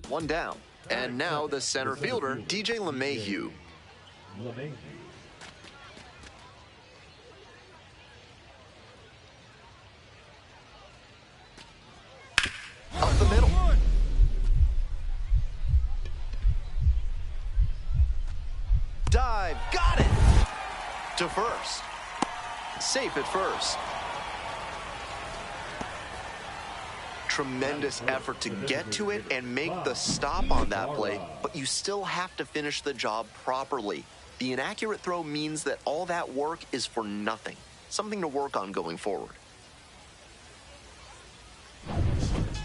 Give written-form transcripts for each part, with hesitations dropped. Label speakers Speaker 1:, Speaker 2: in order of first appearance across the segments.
Speaker 1: One down. And now the center fielder, DJ LeMahieu. Up the middle. Dive, got it! To first. Safe at first. Tremendous effort to get to it and make the stop on that play, but you still have to finish the job properly. The inaccurate throw means that all that work is for nothing. Something to work on going forward.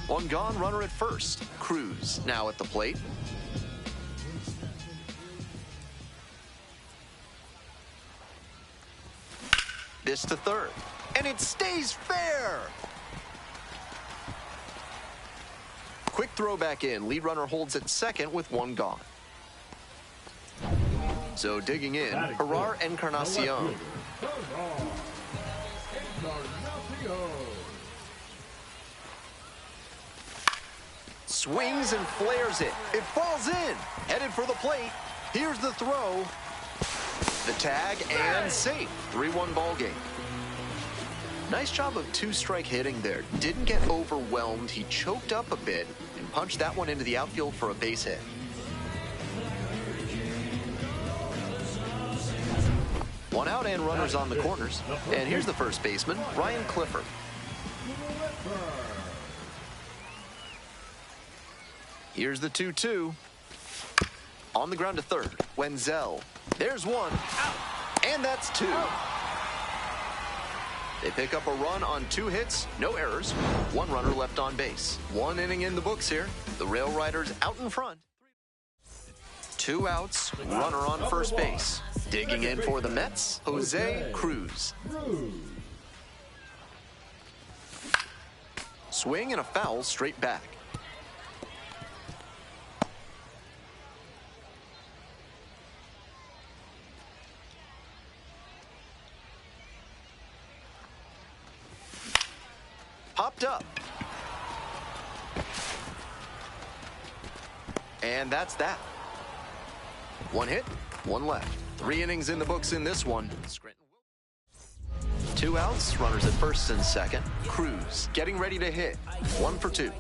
Speaker 1: One gone, runner at first. Cruz now at the plate. This to third, and it stays fair. Quick throw back in. Lead runner holds at second with one gone. So digging in, Gerard Encarnacion. Swings and flares it. It falls in. Headed for the plate. Here's the throw. The tag and safe. 3-1 ball game. Nice job of two-strike hitting there. Didn't get overwhelmed. He choked up a bit and punched that one into the outfield for a base hit. One out and runners on the corners. And here's the first baseman, Ryan Clifford. Here's the 2-2. On the ground to third, Wenzel. There's one. And that's two. They pick up a run on 2 hits, no errors, 1 runner left on base. 1 inning in the books here. The Rail Riders out in front. 2 outs, runner on first base. Digging in for the Mets, Jose Cruz. Swing and a foul straight back. Popped up. And that's that. 1 hit, 1 left. 3 innings in the books in this one. 2 outs, runners at first and second. Cruz getting ready to hit. 1 for 2.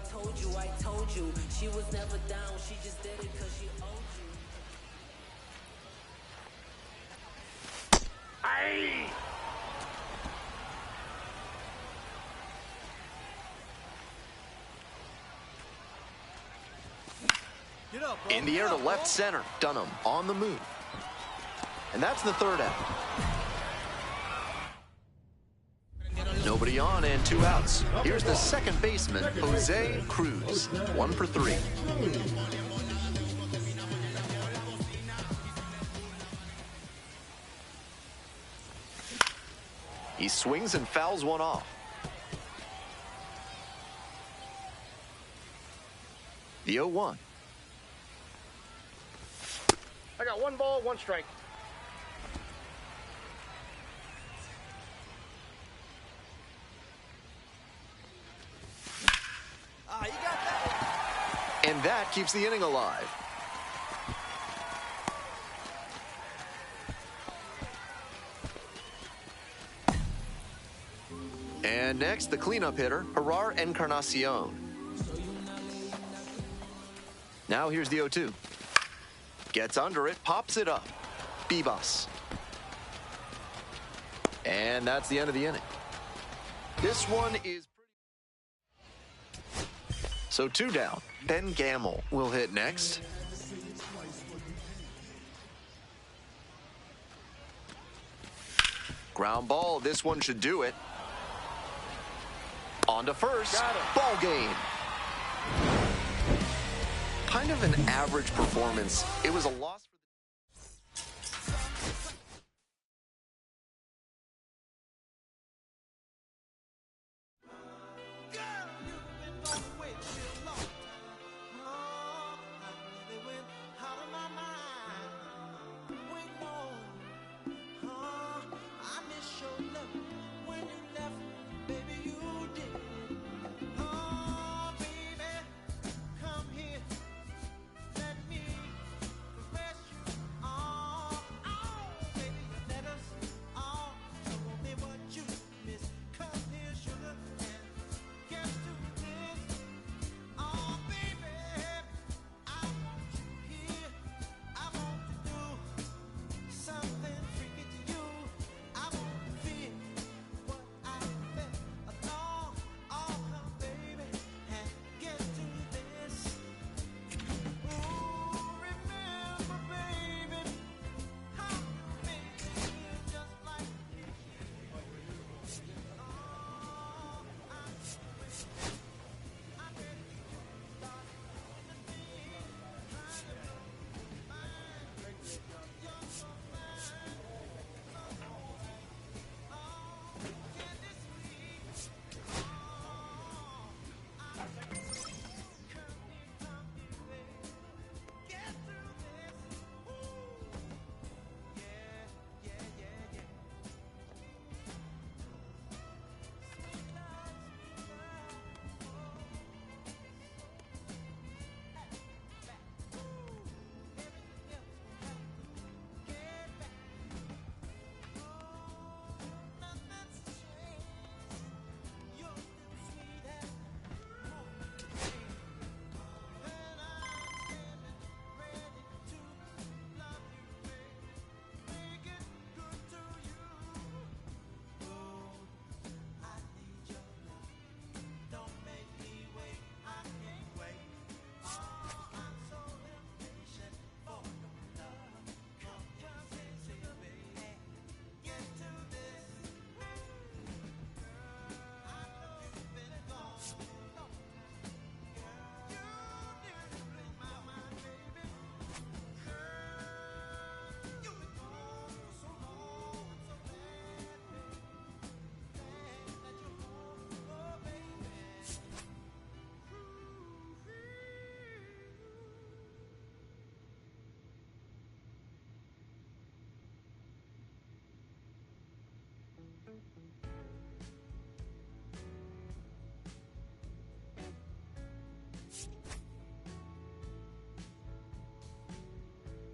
Speaker 1: In the air to left center. Dunham on the move. And that's the 3rd out. Nobody on and 2 outs. Here's the second baseman, Jose Cruz. 1 for 3. He swings and fouls one off. The 0-1.
Speaker 2: I got 1 ball, 1 strike.
Speaker 3: You got that.
Speaker 1: And that keeps the inning alive. And next, the cleanup hitter, Gerard Encarnacion. Now here's the 0-2. Gets under it, pops it up. Bebas. And that's the end of the inning. This one is pretty. So 2 down. Ben Gamble will hit next. Ground ball. This one should do it. On to first. Ball game. Kind of an average performance. It was a loss for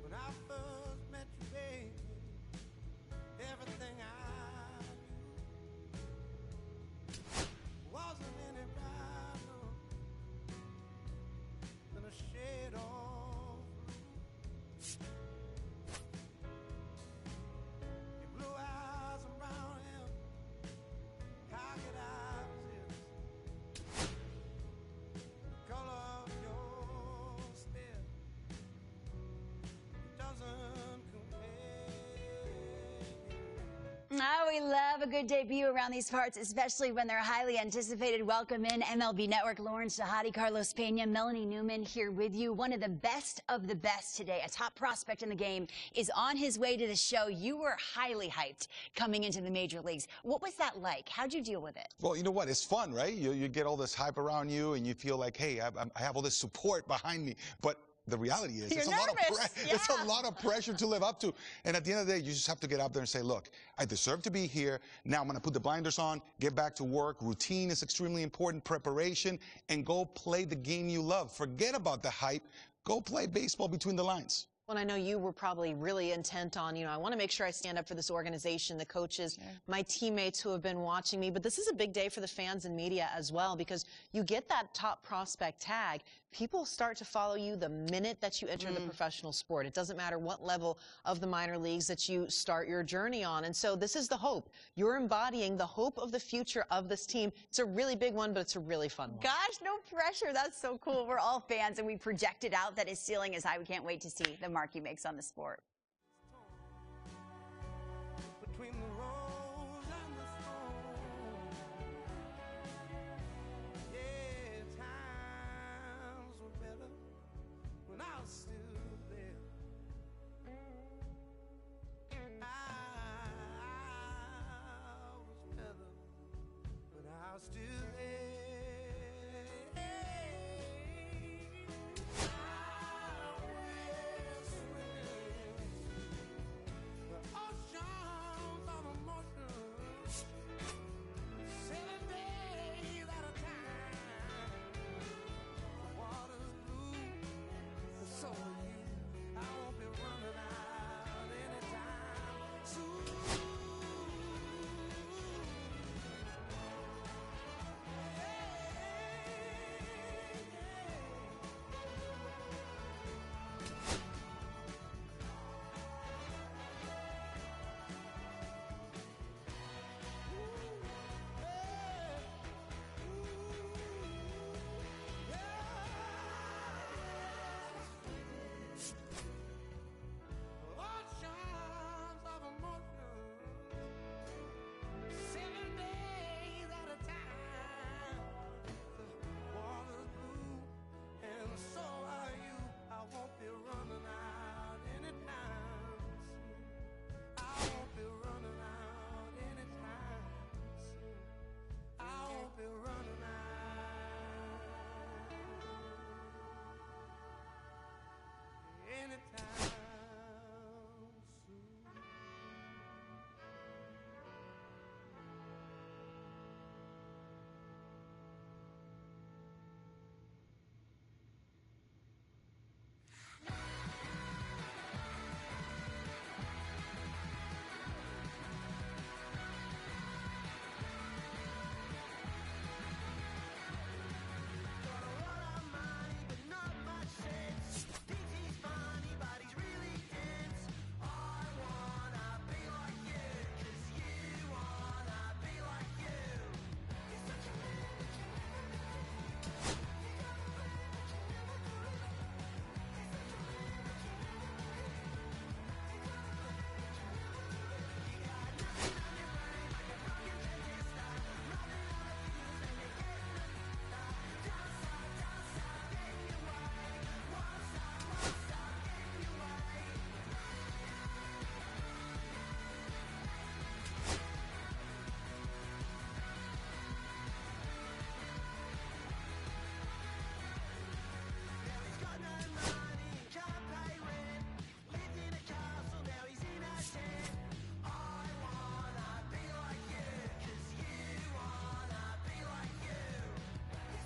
Speaker 3: When I first met you, baby, everything I knew wasn't any brighter than a shade of your blue eyes and brown hair, cockeyed eyes, the color of your stare doesn't compare.
Speaker 4: Oh, we love a good debut around these parts, especially when they're highly anticipated. Welcome in MLB Network, Lawrence Shahadi, Carlos Pena, Melanie Newman here with you. One of the best today, a top prospect in the game, is on his way to the show. You were highly hyped coming into the major leagues. What was that like? How'd you deal with it?
Speaker 5: Well, you know what? It's fun, right? You get all this hype around you, and you feel like, hey, I have all this support behind me. But the reality is, it's a lot of pressure to live up to. And at the end of the day, you just have to get out there and say, look, I deserve to be here. Now I'm going to put the blinders on, get back to work. Routine is extremely important, preparation, and go play the game you love. Forget about the hype. Go play baseball between the lines.
Speaker 6: Well, I know you were probably really intent on, I want to make sure I stand up for this organization, the coaches, my teammates who have been watching me. But this is a big day for the fans and media as well, because you get that top prospect tag. People start to follow you the minute that you enter the professional sport. It doesn't matter what level of the minor leagues that you start your journey on. And so this is the hope. You're embodying the hope of the future of this team. It's a really big one, but it's a really fun one.
Speaker 4: Gosh, no pressure. That's so cool. We're all fans, and we projected out that his ceiling is high. We can't wait to see the mark he makes on the sport.
Speaker 3: Between the rose and the stone, yeah, times were better when I was still there. I was better when I was still there. I will swim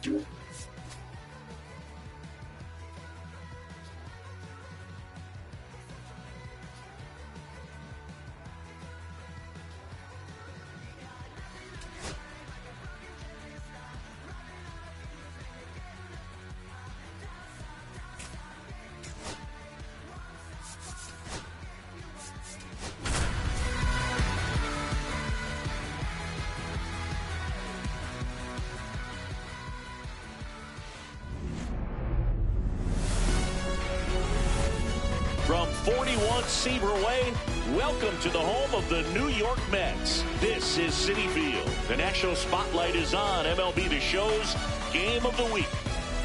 Speaker 7: From 41 Seaver Way, welcome to the home of the New York Mets. This is Citi Field. The national spotlight is on MLB The Show's Game of the Week.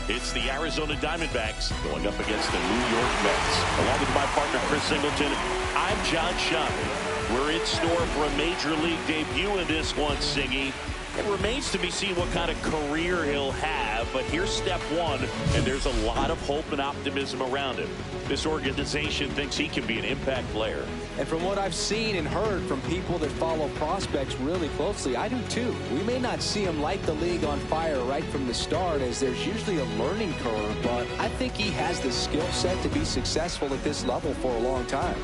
Speaker 7: It's the Arizona Diamondbacks going up against the New York Mets. Along with my partner, Chris Singleton, I'm John Schaffner. We're in store for a major league debut in this one, Singy. It remains to be seen what kind of career he'll have, but here's step one, and there's a lot of hope and optimism around him. This organization thinks he can be an impact player.
Speaker 8: And from what I've seen and heard from people that follow prospects really closely, I do too. We may not see him light the league on fire right from the start, as there's usually a learning curve, but I think he has the skill set to be successful at this level for a long time.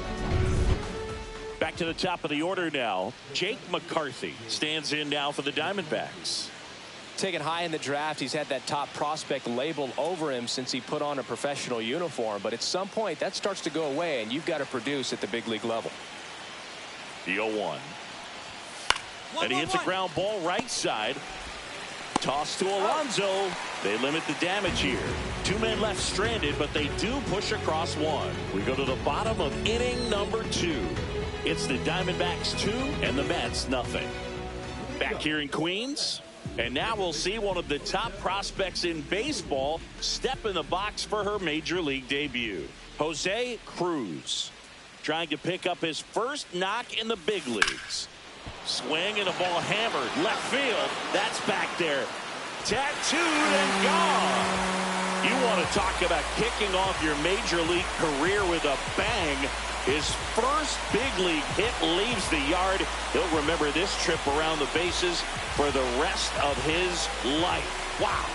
Speaker 7: Back to the top of the order now. Jake McCarthy stands in now for the Diamondbacks.
Speaker 9: Taken high in the draft, he's had that top prospect labeled over him since he put on a professional uniform. But at some point, that starts to go away, and you've got to produce at the big league level.
Speaker 7: The 0-1. And he hits a ground ball right side. Toss to Alonso. They limit the damage here. Two men left stranded, but they do push across one. We go to the bottom of inning number 2. It's the Diamondbacks 2 and the Mets nothing. Back here in Queens. And now we'll see one of the top prospects in baseball step in the box for her major league debut. Jose Cruz trying to pick up his first knock in the big leagues. Swing and a ball hammered left field. That's back there. Tattooed and gone. You want to talk about kicking off your major league career with a bang. His first big league hit leaves the yard. He'll remember this trip around the bases for the rest of his life. Wow.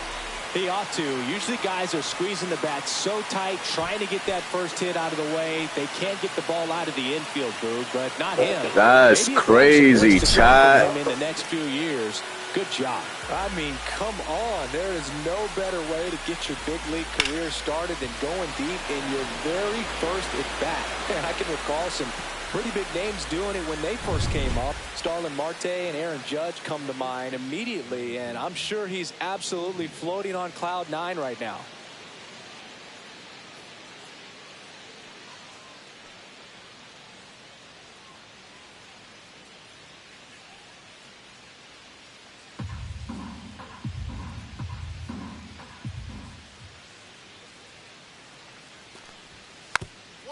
Speaker 9: He ought to. Usually guys are squeezing the bat so tight, trying to get that first hit out of the way. They can't get the ball out of the infield, Boog, but not him.
Speaker 10: That's crazy, Chad.
Speaker 9: In the next few years. Good job.
Speaker 8: I mean, come on. There is no better way to get your big league career started than going deep in your very first at-bat. And I can recall some pretty big names doing it when they first came up. Starlin Marte and Aaron Judge come to mind immediately, and I'm sure he's absolutely floating on cloud 9 right now.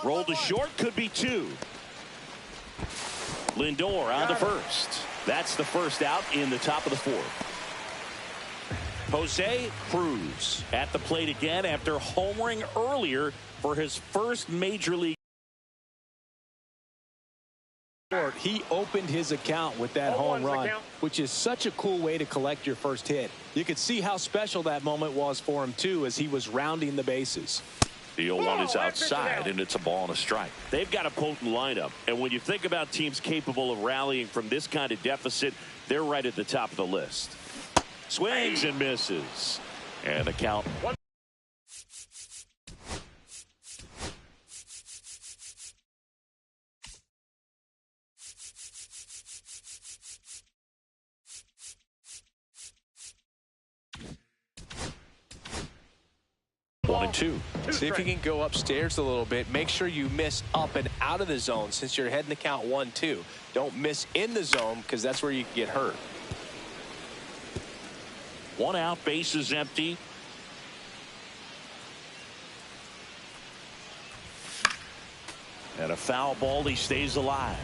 Speaker 7: Roll to short, could be 2. Lindor on the first. That's the first out in the top of the 4th. Jose Cruz at the plate again after homering earlier for his first major league.
Speaker 9: He opened his account with that home run, which is such a cool way to collect your first hit. You could see how special that moment was for him, too, as he was rounding the bases.
Speaker 7: The 0-1 is outside, and it's a ball and a strike. They've got a potent lineup, and when you think about teams capable of rallying from this kind of deficit, they're right at the top of the list. Swings and misses. And the count. 1-2.
Speaker 9: See if you can go upstairs a little bit. Make sure you miss up and out of the zone since you're heading the count 1-2. Don't miss in the zone because that's where you can get hurt.
Speaker 7: 1 out, base is empty. And a foul ball, he stays alive.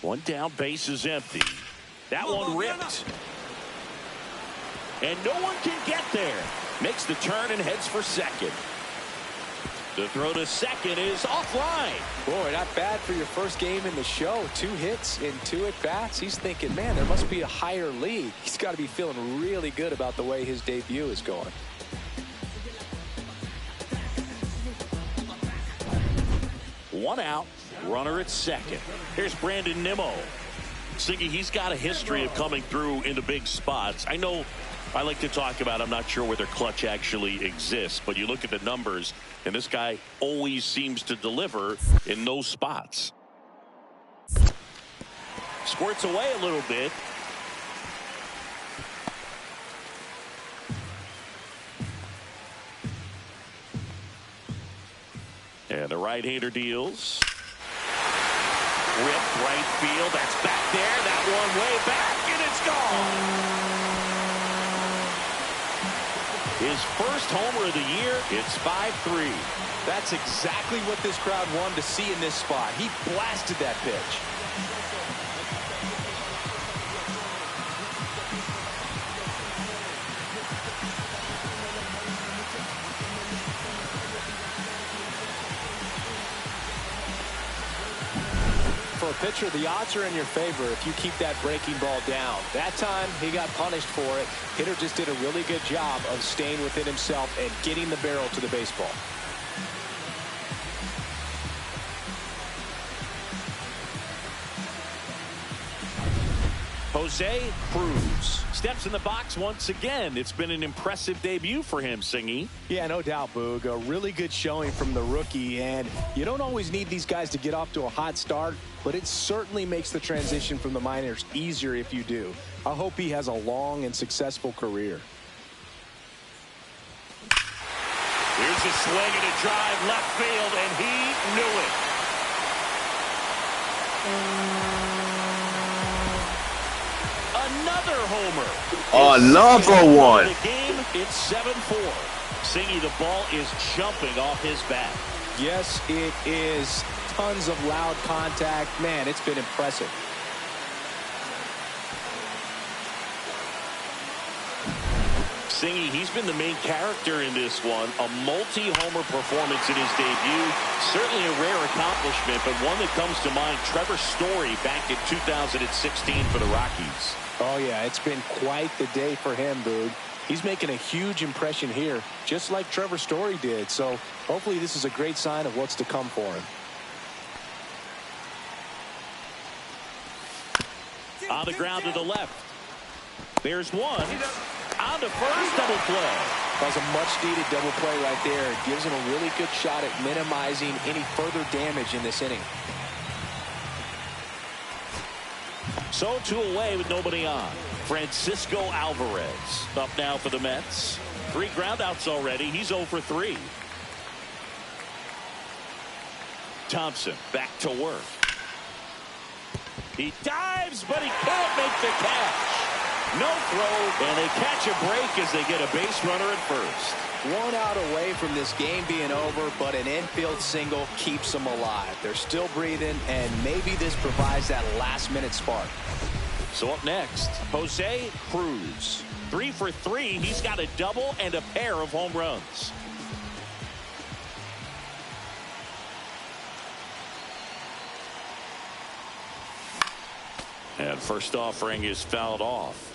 Speaker 7: One down, base is empty. That one ripped. And no one can get there. Makes the turn and heads for second. The throw to second is offline.
Speaker 9: Boy, not bad for your first game in the show. 2 hits in 2 at-bats. He's thinking, man, there must be a higher league. He's got to be feeling really good about the way his debut is going.
Speaker 7: One out, runner at second. Here's Brandon Nimmo. Siggy, he's got a history of coming through into big spots. I know I like to talk about, I'm not sure whether clutch actually exists, but you look at the numbers, and this guy always seems to deliver in those spots. Squirts away a little bit. And the right-hander deals. Ripped right field. That's back there. That one way back, and it's gone. His first homer of the year. It's 5-3.
Speaker 9: That's exactly what this crowd wanted to see in this spot. He blasted that pitch. For a pitcher, the odds are in your favor if you keep that breaking ball down. That time, he got punished for it. Hitter just did a really good job of staying within himself and getting the barrel to the baseball.
Speaker 7: Jose Cruz steps in the box once again. It's been an impressive debut for him, Singy.
Speaker 9: Yeah, no doubt, Boog. A really good showing from the rookie, and you don't always need these guys to get off to a hot start, but it certainly makes the transition from the minors easier if you do. I hope he has a long and successful career.
Speaker 7: Here's a swing and a drive left field, and he knew it. Another homer.
Speaker 10: Another one.
Speaker 7: The game, it's 7-4. Singy, the ball is jumping off his bat.
Speaker 9: Yes, it is. Tons of loud contact. Man, it's been impressive.
Speaker 7: Singy, he's been the main character in this one. A multi-homer performance in his debut. Certainly a rare accomplishment, but one that comes to mind, Trevor Story back in 2016 for the Rockies.
Speaker 9: Oh, yeah, it's been quite the day for him, Boog. He's making a huge impression here, just like Trevor Story did. So hopefully this is a great sign of what's to come for him.
Speaker 7: On the ground to the left. There's one. On to first, double play.
Speaker 9: That was a much-needed double play right there. It gives him a really good shot at minimizing any further damage in this inning.
Speaker 7: So 2 away with nobody on. Francisco Alvarez up now for the Mets. 3 groundouts already. He's 0 for 3. Thompson back to work. He dives, but he can't make the catch. No throw, and they catch a break as they get a base runner at first.
Speaker 9: 1 out away from this game being over, but an infield single keeps them alive. They're still breathing, and maybe this provides that last-minute spark.
Speaker 7: So up next, Jose Cruz. 3 for 3. He's got a double and a pair of home runs. And first offering is fouled off.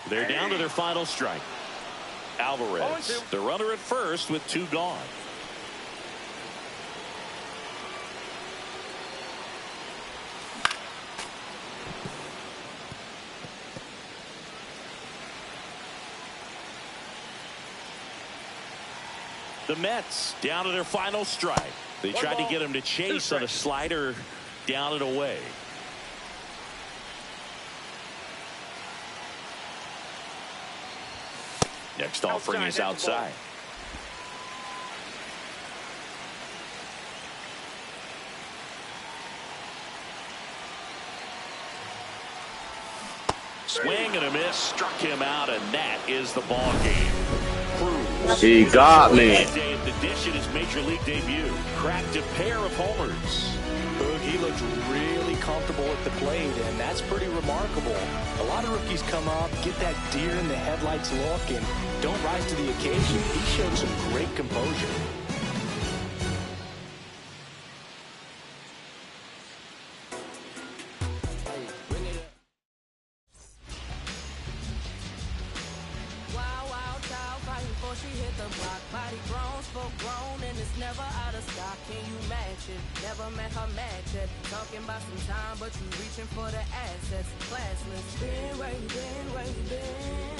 Speaker 7: They're down to their final strike. Alvarez, the runner at first with 2 gone. The Mets down to their final strike. They tried to get him to chase on a slider down and away. Next offering is outside. Swing and a miss, struck him out, and that is the ball game. Cruz.
Speaker 10: He got me.
Speaker 7: Day at the dish in his major league debut. Cracked a pair of homers.
Speaker 9: Boog, he looked really comfortable at the plate, and that's pretty remarkable. A lot of rookies come up, get that deer in the headlights look, and don't rise to the occasion. He showed some great composure.
Speaker 3: She hit the block, body grown, full grown, and it's never out of stock. Can you match it? Never met her match it. Talking about some time, but you reaching for the assets. Classless. Been where you been, where you been,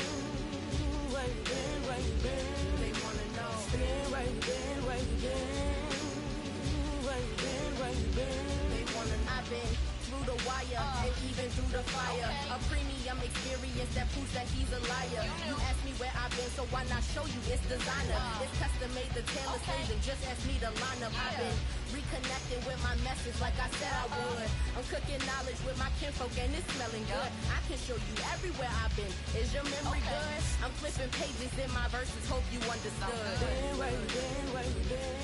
Speaker 3: where you been, where you been. They wanna know. Been where you been, where you been, where you been, where you been. They wanna know. I've been through the wire and even through the fire. A premium experience that proves that he's a liar. You ask me where I've been, so why not show you? It's designer. It's custom made, the tailor sings, and just ask me to line up. I've been reconnecting with my message like I said I would. I'm cooking knowledge with my kinfolk and it's smelling good. I can show you everywhere I've been. Is your memory good? I'm flipping pages in my verses, hope you understood. Been where you been, where you been.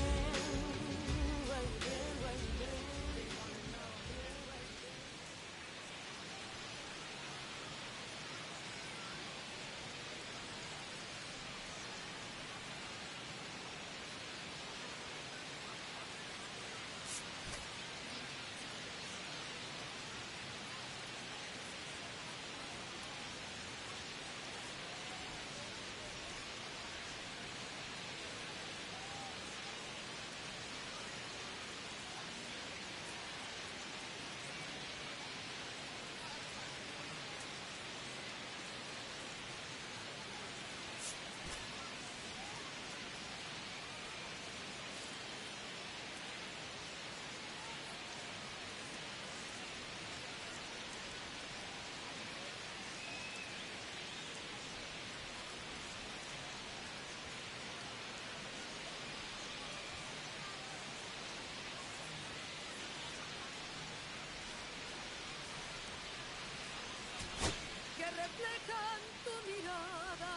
Speaker 3: Reflejan tu mirada,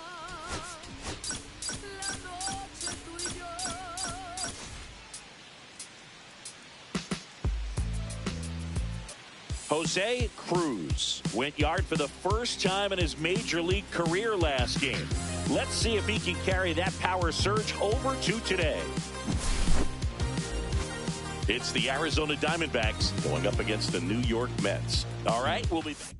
Speaker 3: la noche tú y yo.
Speaker 7: Jose Cruz went yard for the first time in his major league career last game. Let's see if he can carry that power surge over to today. It's the Arizona Diamondbacks going up against the New York Mets. All right, we'll be back.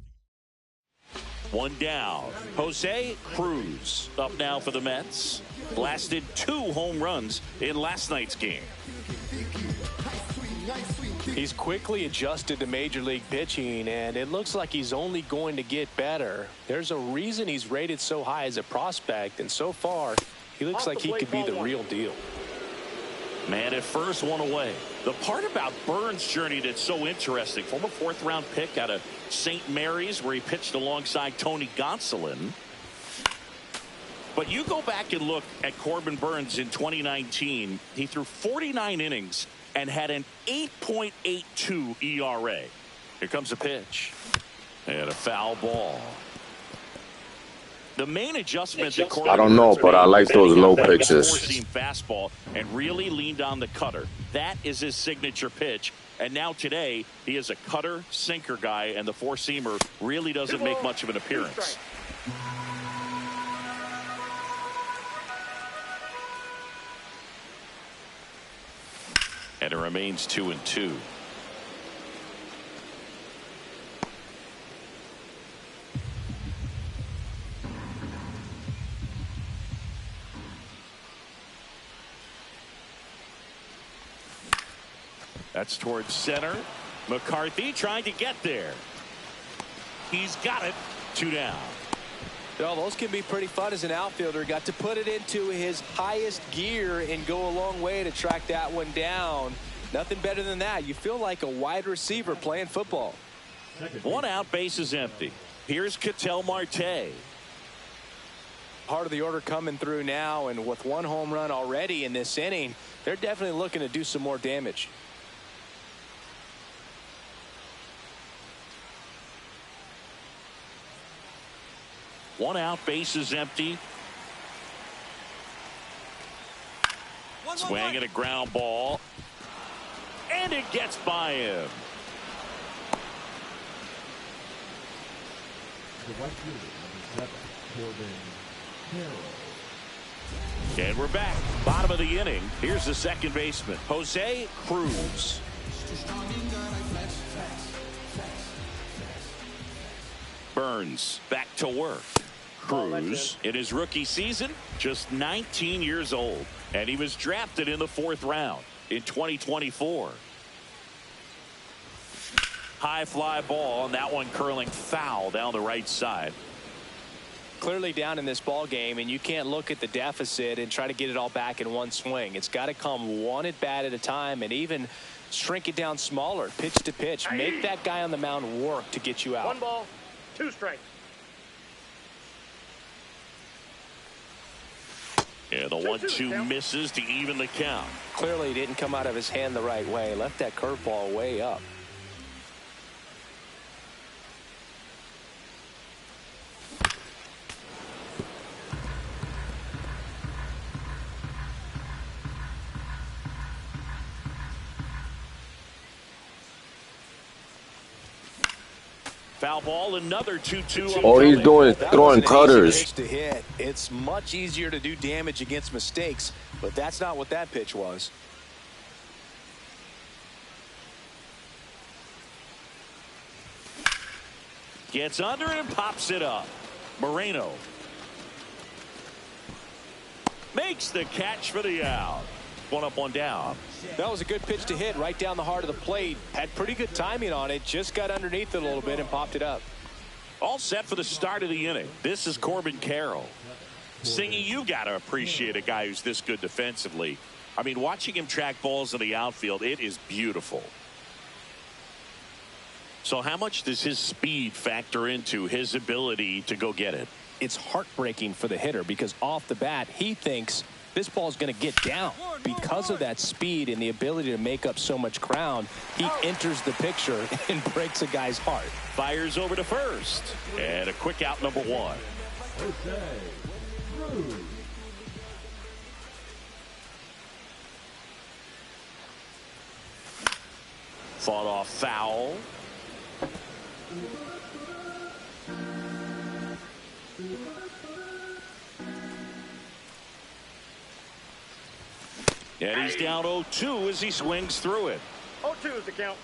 Speaker 7: One down. Jose Cruz up now for the Mets. Blasted 2 home runs in last night's game.
Speaker 9: He's quickly adjusted to major league pitching, and it looks like he's only going to get better. There's a reason he's rated so high as a prospect, and so far, he looks like he could be the real deal.
Speaker 7: Man at first, one away. The part about Burns' journey that's so interesting, former 4th-round pick out of St. Mary's, where he pitched alongside Tony Gonsolin. But you go back and look at Corbin Burns in 2019. He threw 49 innings and had an 8.82 ERA. Here comes a pitch. And a foul ball. The main adjustment that Corbin,
Speaker 10: I don't know, but I like those low pitches.
Speaker 7: Four-seam fastball and really leaned on the cutter. That is his signature pitch. And now today, he is a cutter sinker guy, and the four-seamer really doesn't make much of an appearance. And it remains 2-2. That's towards center. McCarthy trying to get there. He's got it. 2 down.
Speaker 9: You know, those can be pretty fun as an outfielder. Got to put it into his highest gear and go a long way to track that one down. Nothing better than that. You feel like a wide receiver playing football.
Speaker 7: 1 out, base is empty. Here's Ketel Marte.
Speaker 9: Part of the order coming through now, and with 1 home run already in this inning, they're definitely looking to do some more damage.
Speaker 7: One out, base is empty. Swing and a ground ball. And it gets by him. And we're back. Bottom of the inning. Here's the second baseman, Jose Cruz. Burns back to work. Cruz, in his rookie season, just 19 years old. And he was drafted in the 4th round in 2024. High fly ball, and that one curling foul down the right side.
Speaker 9: Clearly down in this ball game, and you can't look at the deficit and try to get it all back in one swing. It's got to come one at bat at a time, and even shrink it down smaller, pitch to pitch. Make that guy on the mound work to get you out.
Speaker 2: 1 ball, 2 strikes.
Speaker 7: Yeah, the 1-2 misses to even the count.
Speaker 9: Clearly didn't come out of his hand the right way. Left that curveball way up.
Speaker 7: Foul ball, another 2-2.
Speaker 10: All he's doing is throwing cutters.
Speaker 9: To hit. It's much easier to do damage against mistakes, but that's not what that pitch was.
Speaker 7: Gets under it and pops it up. Moreno makes the catch for the out. 1 up, 1 down.
Speaker 9: That was a good pitch to hit right down the heart of the plate. Had pretty good timing on it. Just got underneath it a little bit and popped it up.
Speaker 7: All set for the start of the inning. This is Corbin Carroll. Singy, you got to appreciate a guy who's this good defensively. I mean, watching him track balls in the outfield, it is beautiful. So how much does his speed factor into his ability to go get it?
Speaker 9: It's heartbreaking for the hitter because off the bat, he thinks this ball is going to get down. Because of that speed and the ability to make up so much ground, he enters the picture and breaks a guy's heart.
Speaker 7: Fires over to first. And a quick out, number 1. Fought off foul. And he's down 0-2 as he swings through it.
Speaker 2: 0-2 is the count.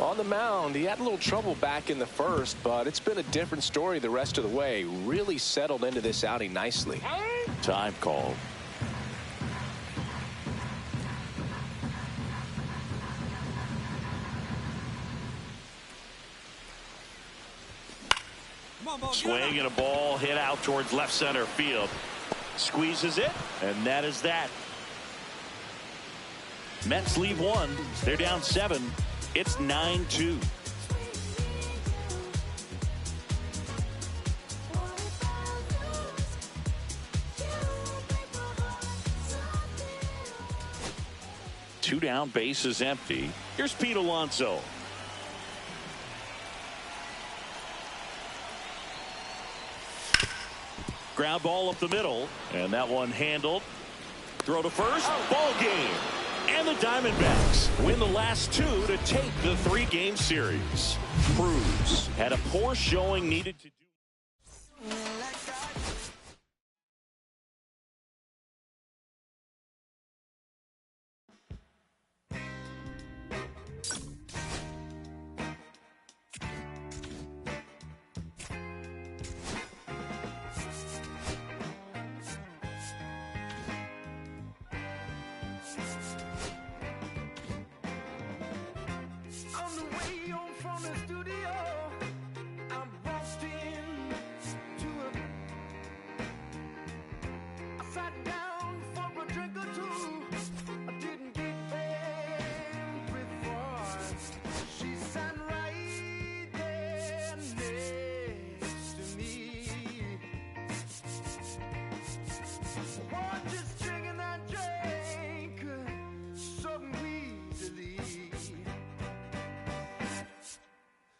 Speaker 9: On the mound, he had a little trouble back in the first, but it's been a different story the rest of the way. Really settled into this outing nicely.
Speaker 7: Time call. Swing and a ball hit out towards left center field. Squeezes it, and that is that. Mets leave 1. They're down 7. It's 9-2. Two down, bases empty. Here's Pete Alonso. Ground ball up the middle, and that one handled. Throw to first, ball game. And the Diamondbacks win the last 2 to take the 3-game series. Cruz had a poor showing, needed to do.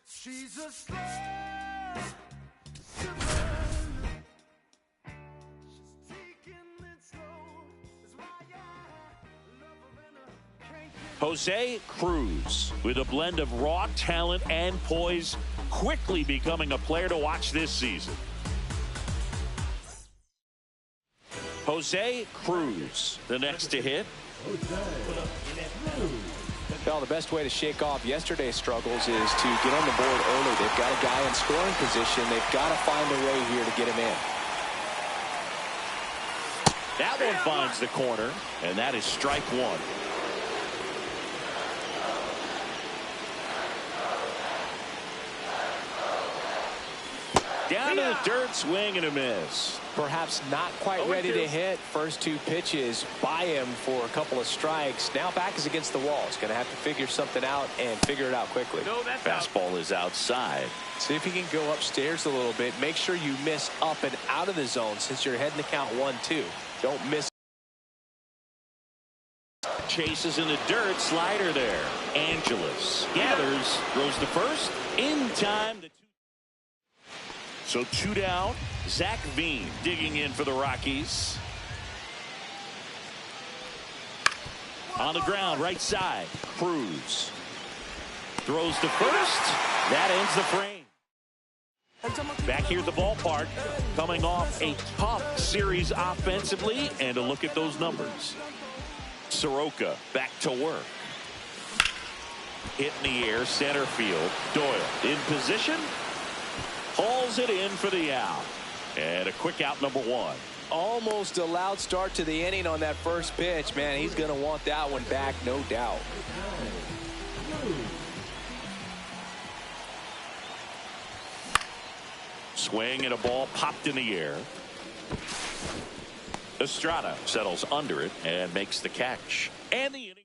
Speaker 11: She's a slow simmer. She's taking it slow. That's why I love her and I can't get
Speaker 7: Jose Cruz, with a blend of raw talent and poise, quickly becoming a player to watch this season. Jose Cruz, the next to hit.
Speaker 8: Well, the best way to shake off yesterday's struggles is to get on the board early. They've got a guy in scoring position. They've got to find a way here to get him in.
Speaker 7: That one finds the corner, and that is strike one. Down to the dirt, swing and a miss.
Speaker 8: Perhaps not quite ready to hit. First two pitches by him for a couple of strikes. Now back is against the wall. He's going to have to figure something out and figure it out quickly.
Speaker 7: Fastball is outside.
Speaker 8: See if he can go upstairs a little bit. Make sure you miss up and out of the zone since you're heading to count 1-2. Don't miss.
Speaker 7: Chases in the dirt, slider there. Angeles gathers, throws to first, in time. So 2 down. Zach Veen digging in for the Rockies. On the ground, right side. Cruz throws to first. That ends the frame. Back here at the ballpark, coming off a tough series offensively, and a look at those numbers. Soroka back to work. Hit in the air, center field. Doyle in position. Hauls it in for the out. And a quick out, number one.
Speaker 8: Almost a loud start to the inning on that first pitch. Man, he's going to want that one back, no doubt.
Speaker 7: Swing and a ball popped in the air. Estrada settles under it and makes the catch. And the inning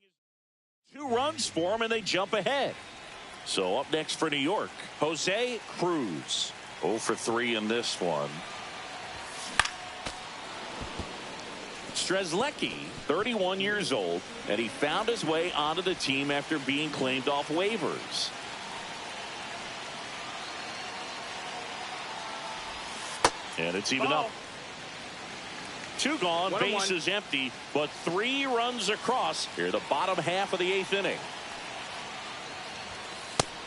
Speaker 7: is 2 runs for him, and they jump ahead. So up next for New York, Jose Cruz. 0 for 3 in this one. Strzelecki, 31 years old, and he found his way onto the team after being claimed off waivers. And it's even up. 2 gone, bases empty, but 3 runs across here the bottom half of the 8th inning.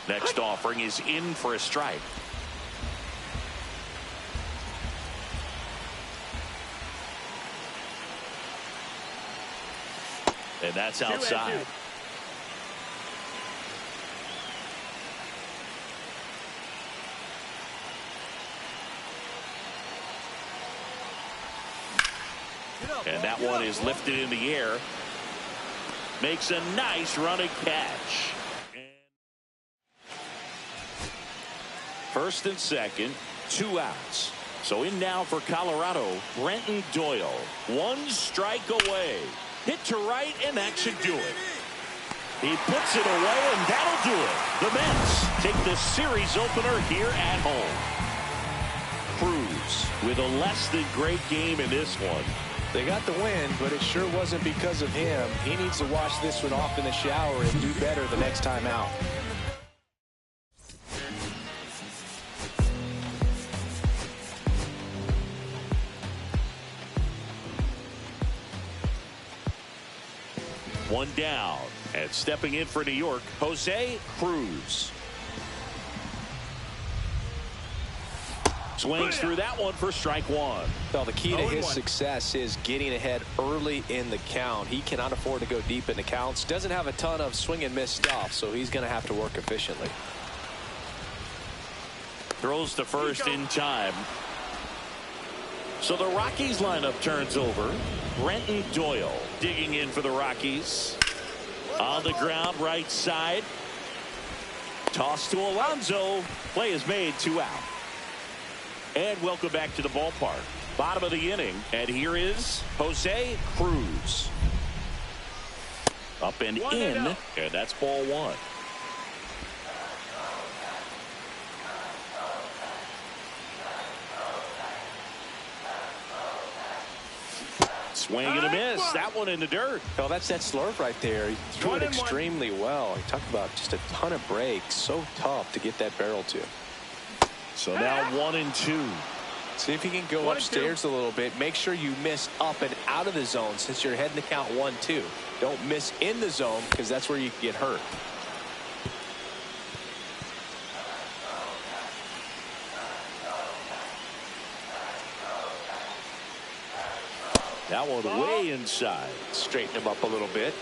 Speaker 7: Next offering is in for a strike. And that's outside. And that one is lifted in the air. Makes a nice running catch. First and second, 2 outs. So in now for Colorado, Brenton Doyle. 1 strike away. Hit to right, and that should do it. He puts it away, and that'll do it. The Mets take the series opener here at home. Cruz with a less than great game in this one.
Speaker 8: They got the win, but it sure wasn't because of him. He needs to wash this one off in the shower and do better the next time out.
Speaker 7: One down, and stepping in for New York, Jose Cruz. Swings through that one for strike 1.
Speaker 8: Well, the key to his success is getting ahead early in the count. He cannot afford to go deep in the counts. Doesn't have a ton of swing and miss stuff, so he's going to have to work efficiently.
Speaker 7: Throws to first in time. So the Rockies lineup turns over. Brenton Doyle digging in for the Rockies. On the ground, right side. Toss to Alonso. Play is made, 2 out. And welcome back to the ballpark. Bottom of the inning, and here is Jose Cruz. Up and in, and that's ball 1. Swing and a miss. That one in the dirt.
Speaker 8: Well, that's that slurve right there. He threw it extremely well. He talked about just a ton of breaks. So tough to get that barrel to.
Speaker 7: So now 1 and 2.
Speaker 8: See if you can go upstairs a little bit. Make sure you miss up and out of the zone since you're heading to count 1-2. Don't miss in the zone because that's where you can get hurt.
Speaker 7: That one way inside.
Speaker 8: Straighten him up a little bit.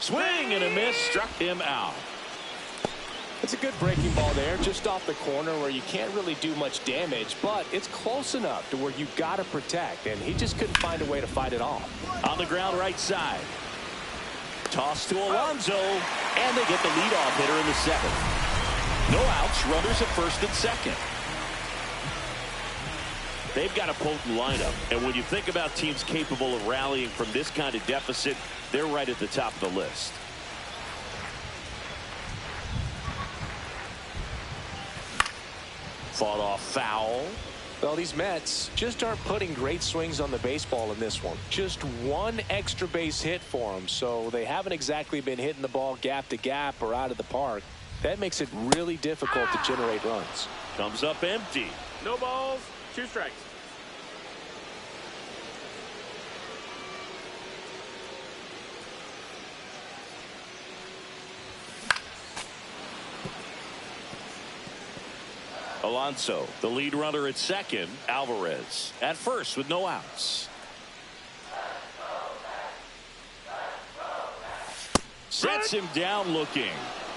Speaker 7: Swing and a miss, struck him out.
Speaker 8: It's a good breaking ball there, just off the corner where you can't really do much damage, but it's close enough to where you got to protect, and he just couldn't find a way to fight it off.
Speaker 7: On the ground right side. Toss to Alonso, and they get the leadoff hitter in the seventh. No outs, runners at first and second. They've got a potent lineup, and when you think about teams capable of rallying from this kind of deficit, they're right at the top of the list. Fought off foul.
Speaker 8: Well, these Mets just aren't putting great swings on the baseball in this one. Just one extra base hit for them, so they haven't exactly been hitting the ball gap to gap or out of the park. That makes it really difficult to generate runs.
Speaker 7: Comes up empty.
Speaker 2: No balls, 2 strikes.
Speaker 7: Alonso, the lead runner at second. Alvarez at first with no outs. Sets him down looking.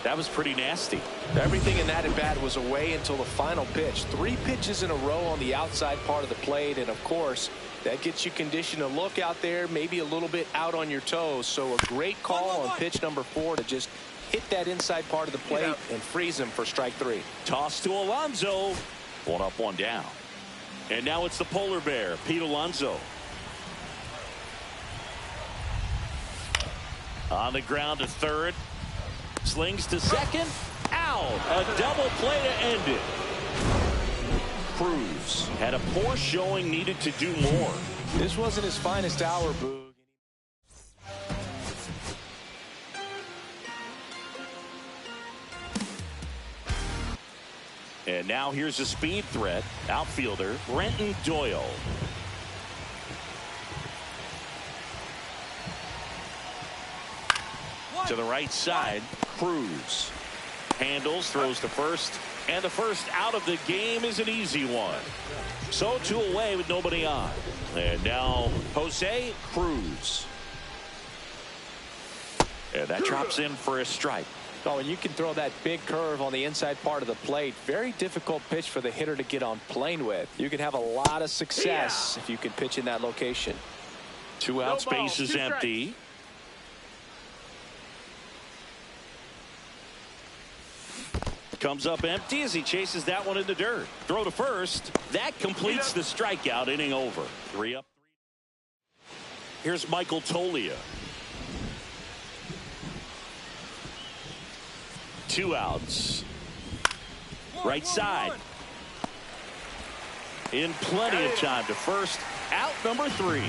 Speaker 7: That was pretty nasty.
Speaker 8: Everything in that at bat was away until the final pitch. 3 pitches in a row on the outside part of the plate, and of course that gets you conditioned to look out there, maybe a little bit out on your toes. So a great call on pitch number 4 to just hit that inside part of the plate and freeze him for strike 3.
Speaker 7: Toss to Alonso. 1 up, 1 down. And now it's the polar bear, Pete Alonso. On the ground to third. Slings to second. Out. A double play to end it. Cruz had a poor showing, needed to do more.
Speaker 8: This wasn't his finest hour, Boog.
Speaker 7: And now here's a speed threat. Outfielder Brenton Doyle. To the right side, Cruz handles, throws to first, and the first out of the game is an easy one. So 2 away with nobody on. And now Jose Cruz. And that drops in for a strike.
Speaker 8: Oh, and you can throw that big curve on the inside part of the plate. Very difficult pitch for the hitter to get on plane with. You can have a lot of success if you can pitch in that location.
Speaker 7: 2 outs, base is empty. Comes up empty as he chases that one in the dirt. Throw to first. That completes the strikeout. Inning over. 3 up. Here's Michael Toglia. 2 outs. Right side. In plenty of time to first. Out number 3.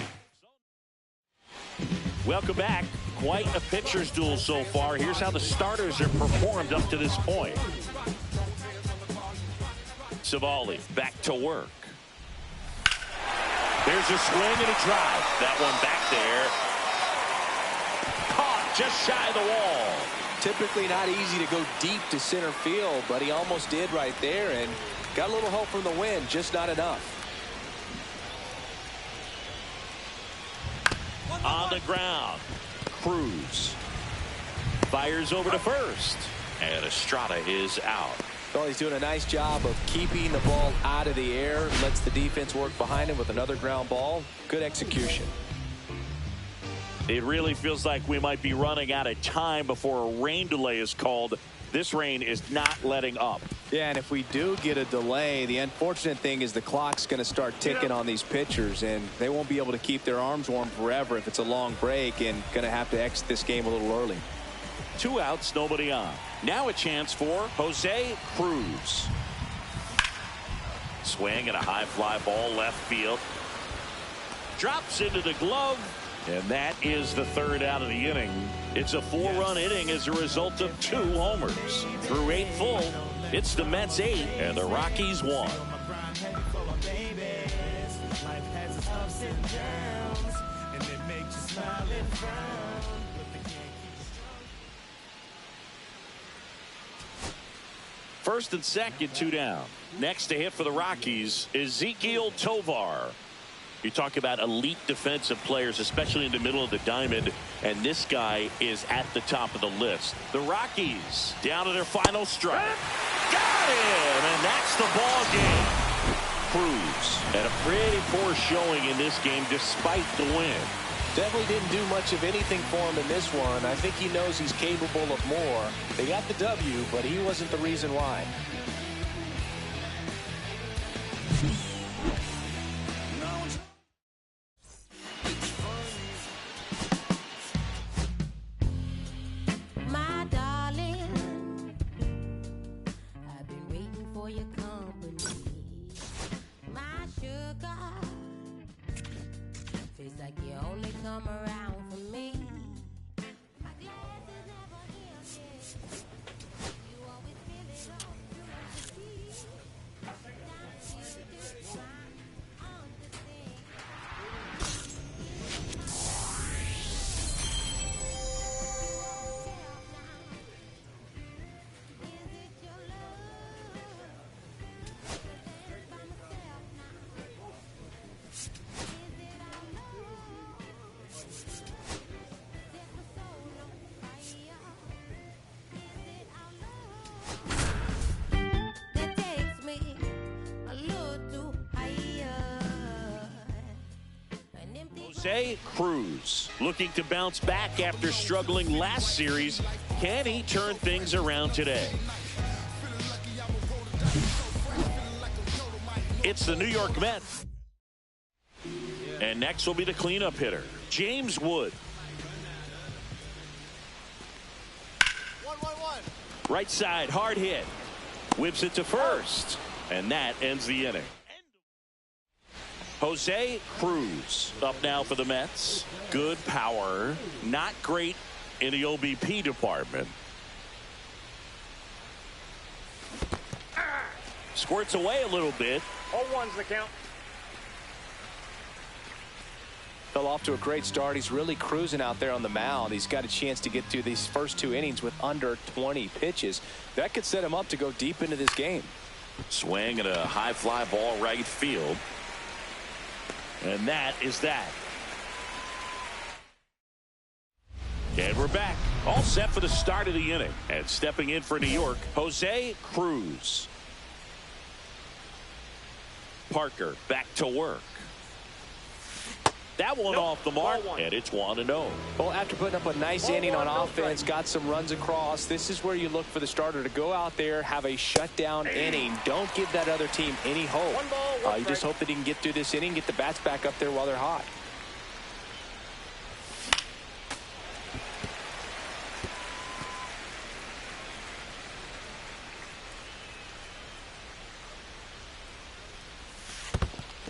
Speaker 7: Welcome back. Quite a pitcher's duel so far. Here's how the starters have performed up to this point. Savali back to work. There's a swing and a drive. That one back there. Caught just shy of the wall.
Speaker 8: Typically not easy to go deep to center field, but he almost did right there and got a little help from the wind, just not enough.
Speaker 7: On the ground, Cruz fires over to first, and Estrada is out.
Speaker 8: Well, he's doing a nice job of keeping the ball out of the air, lets the defense work behind him with another ground ball. Good execution.
Speaker 7: It really feels like we might be running out of time before a rain delay is called. This rain is not letting up.
Speaker 8: Yeah, and if we do get a delay, the unfortunate thing is the clock's going to start ticking on these pitchers, and they won't be able to keep their arms warm forever if it's a long break, and going to have to exit this game a little early.
Speaker 7: 2 outs, nobody on. Now a chance for Jose Cruz. Swing and a high fly ball left field. Drops into the glove And that is the third out of the inning. It's a 4-run inning as a result of 2 homers. Through 8 full, it's the Mets 8 and the Rockies 1. First and second, 2 down. Next to hit for the Rockies, Ezequiel Tovar. You talk about elite defensive players, especially in the middle of the diamond, and this guy is at the top of the list. The Rockies down to their final strike. Got him, and that's the ball game. Cruz had a pretty poor showing in this game despite the win.
Speaker 9: Definitely didn't do much of anything for him in this one. I think he knows he's capable of more. They got the W, but he wasn't the reason why.
Speaker 3: My darling, I've been waiting for your company. My sugar, feels like you only come around for me. My glass is never empty. You always fill it up to the sea. Sometimes you just try on the thing. Is it your love? Stand by myself now. Is it our love? Set my soul on fire. Is it our love that takes me a little too higher? An empty
Speaker 7: Jose Cruz looking to bounce back after struggling last series. Can he turn things around today? It's the New York Mets. And next will be the cleanup hitter, James Wood.
Speaker 11: 1-1-1.
Speaker 7: Right side, hard hit. Whips it to first. And that ends the inning. Jose Cruz up now for the Mets. Good power. Not great in the OBP department. Squirts away a little bit.
Speaker 2: 0-1's the count.
Speaker 9: Fell off to a great start. He's really cruising out there on the mound. He's got a chance to get through these first 2 innings with under 20 pitches. That could set him up to go deep into this game.
Speaker 7: Swing and a high fly ball right field. And that is that. And we're back. All set for the start of the inning. And stepping in for New York, Jose Cruz. Parker back to work. That one off the mark, and it's 1-0.
Speaker 9: Well, after putting up a nice inning on offense, got some runs across, this is where you look for the starter to go out there, have a shutdown inning. Don't give that other team any hope. You just hope that he can get through this inning, get the bats back up there while they're hot.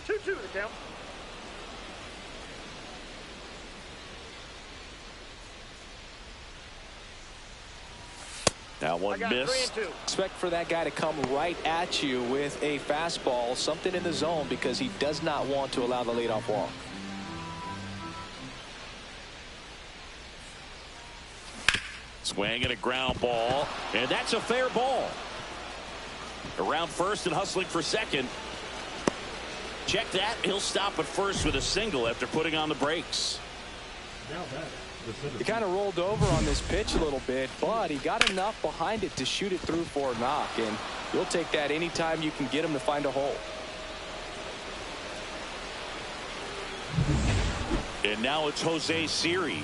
Speaker 2: Two the count.
Speaker 7: That one missed.
Speaker 9: Expect for that guy to come right at you with a fastball, something in the zone, because he does not want to allow the leadoff walk.
Speaker 7: Swing and a ground ball, and that's a fair ball. Around first and hustling for second. Check that. He'll stop at first with a single after putting on the brakes.
Speaker 9: He kind of rolled over on this pitch a little bit, but he got enough behind it to shoot it through for a knock, and you'll take that anytime you can get him to find a hole.
Speaker 7: And now it's Jose Siri.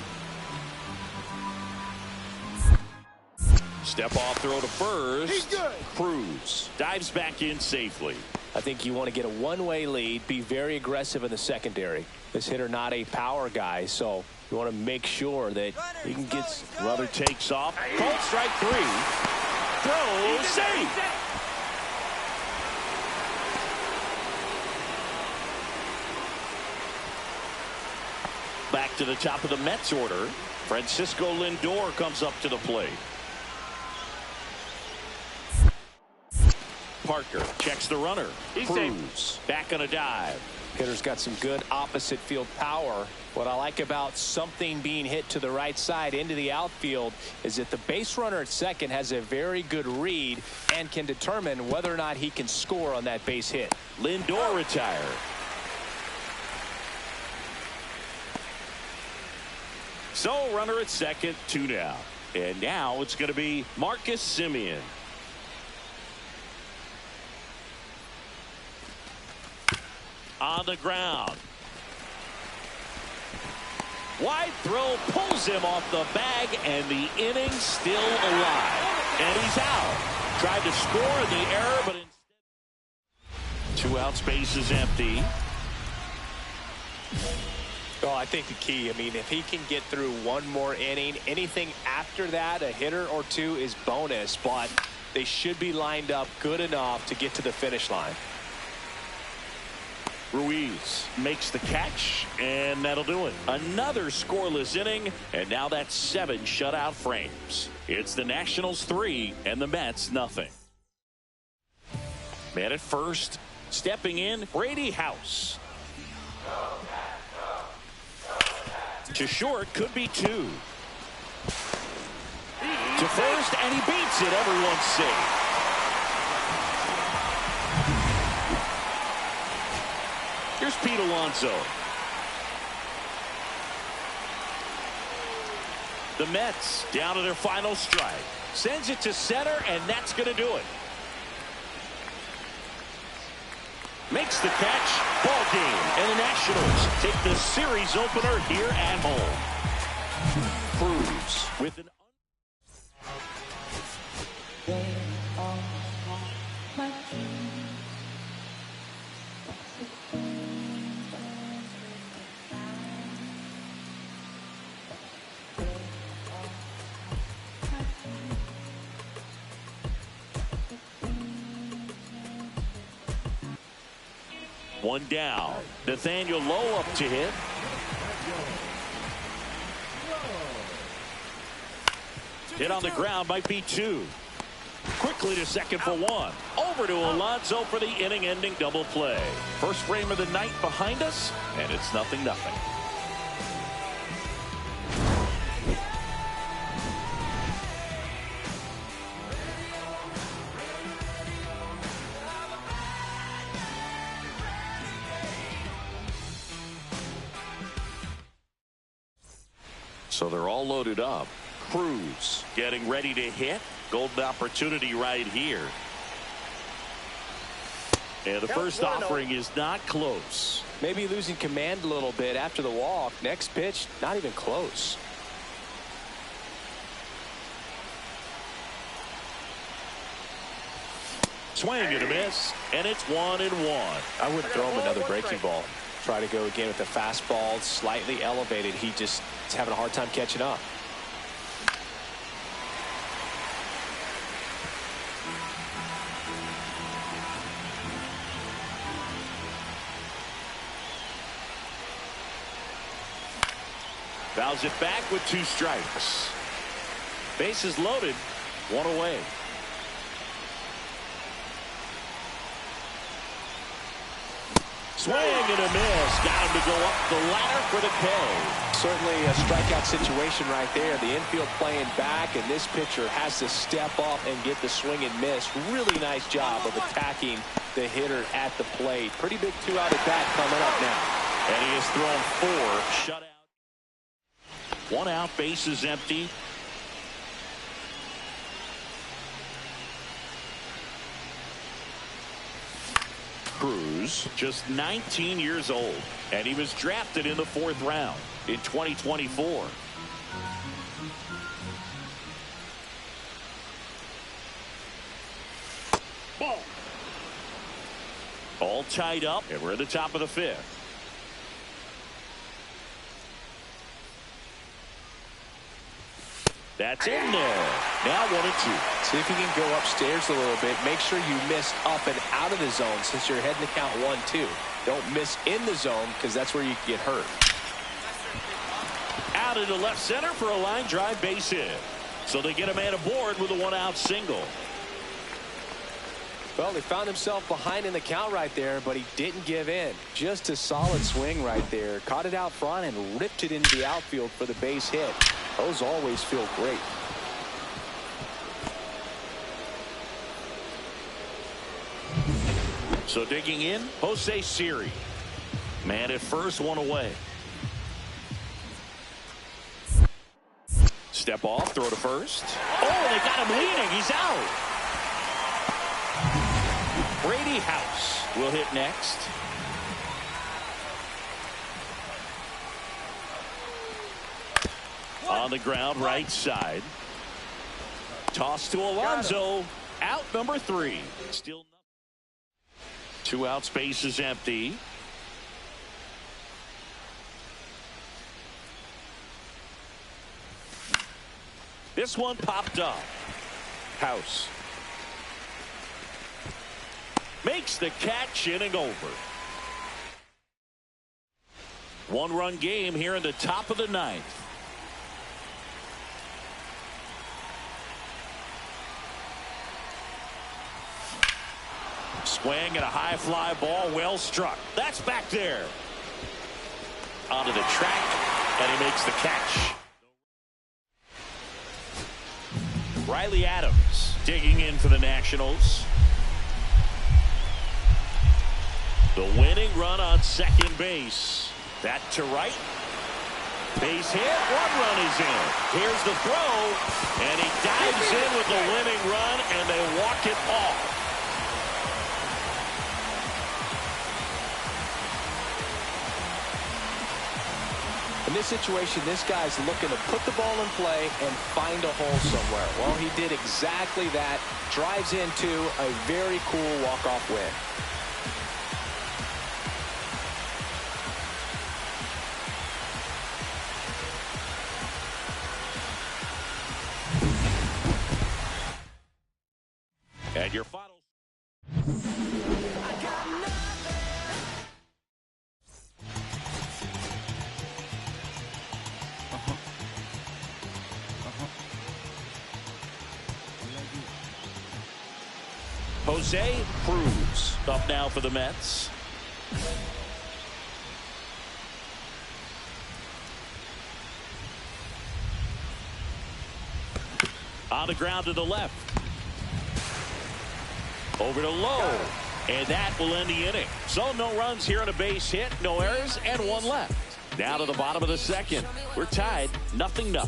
Speaker 7: Step off throw to first.
Speaker 11: He's good.
Speaker 7: Cruz dives back in safely.
Speaker 9: I think you want to get a one-way lead, be very aggressive in the secondary. This hitter not a power guy, so you want to make sure that you can get.
Speaker 7: Ruther takes off. Called strike 3. Throw safe. Back to the top of the Mets order. Francisco Lindor comes up to the plate. Parker checks the runner. Cruz back on a dive.
Speaker 9: Hitter's got some good opposite field power. What I like about something being hit to the right side into the outfield is that the base runner at second has a very good read and can determine whether or not he can score on that base hit.
Speaker 7: Lindor retired. So runner at second, 2 down. And now it's going to be Marcus Semien. On the ground. Wide throw pulls him off the bag, and the inning's still alive. And he's out. Tried to score in the error, but instead 2 outs, base is empty.
Speaker 9: Well, I think the key, I mean, if he can get through one more inning, anything after that, a hitter or 2 is bonus, but they should be lined up good enough to get to the finish line.
Speaker 7: Ruiz makes the catch, and that'll do it. Another scoreless inning, and now that's 7 shutout frames. It's the Nationals 3 and the Mets nothing. Man at first, stepping in, Brady House. To short, could be 2. To first, and he beats it. Everyone's safe. Here's Pete Alonso. The Mets down to their final strike. Sends it to center, and that's going to do it. Makes the catch. Ball game. And the Nationals take the series opener here at home. Cruz with an... One down. Nathaniel Lowe up to hit. Hit on the ground, might be 2. Quickly to second for 1. Over to Alonso for the inning-ending double play. First frame of the night behind us, and it's 0-0. So they're all loaded up. Cruz getting ready to hit. Golden opportunity right here. And the first offering is not close.
Speaker 9: Maybe losing command a little bit after the walk. Next pitch, not even close.
Speaker 7: Swing and a miss, and it's 1-1.
Speaker 9: I wouldn't throw him another breaking ball. Try to go again with the fastball, slightly elevated. He just is having a hard time catching up.
Speaker 7: Fouls it back with 2 strikes. Bases loaded, 1 away. Swing and a miss. Got him to go up the ladder for the K.
Speaker 9: Certainly a strikeout situation right there. The infield playing back, and this pitcher has to step up and get the swing and miss. Really nice job of attacking the hitter at the plate. Pretty big 2-out at bat coming up now.
Speaker 7: And he has thrown 4 shutout. 1 out, base is empty. Cruz, just 19 years old, and he was drafted in the 4th round in 2024. Ball. All tied up, and we're at the top of the 5th. That's in there. Now 1-2.
Speaker 9: See if you can go upstairs a little bit. Make sure you miss up and out of the zone since you're heading to count 1-2. Don't miss in the zone because that's where you can get hurt.
Speaker 7: grounded to left center for a line drive base hit. So they get a man aboard with a 1-out single.
Speaker 9: Well, he found himself behind in the count right there, but he didn't give in. Just a solid swing right there. Caught it out front and ripped it into the outfield for the base hit. Those always feel great.
Speaker 7: So digging in, Jose Siri. Man at first, one away. Step off, throw to first. Oh, they got him leaning. He's out. Brady House will hit next. On the ground, right side. Toss to Alonso. Out number 3. Still nothing. 2 out, space is empty. This one popped up. House makes the catch, inning over. 1-run game here in the top of the 9th. Swing and a high fly ball, well struck. That's back there. Onto the track, and he makes the catch. Riley Adams digging in for the Nationals. The winning run on second base. That to right. Base hit. 1 run is in. Here's the throw. And he dives in with the winning run, and they walk it off.
Speaker 9: In this situation, this guy's looking to put the ball in play and find a hole somewhere. Well, he did exactly that. Drives into a very cool walk-off win.
Speaker 7: And your final. Jose Cruz up now for the Mets. On the ground to the left. Over to Lowe. And that will end the inning. So no runs here on a base hit, no errors, and 1 left. Now to the bottom of the 2nd. We're tied 0-0.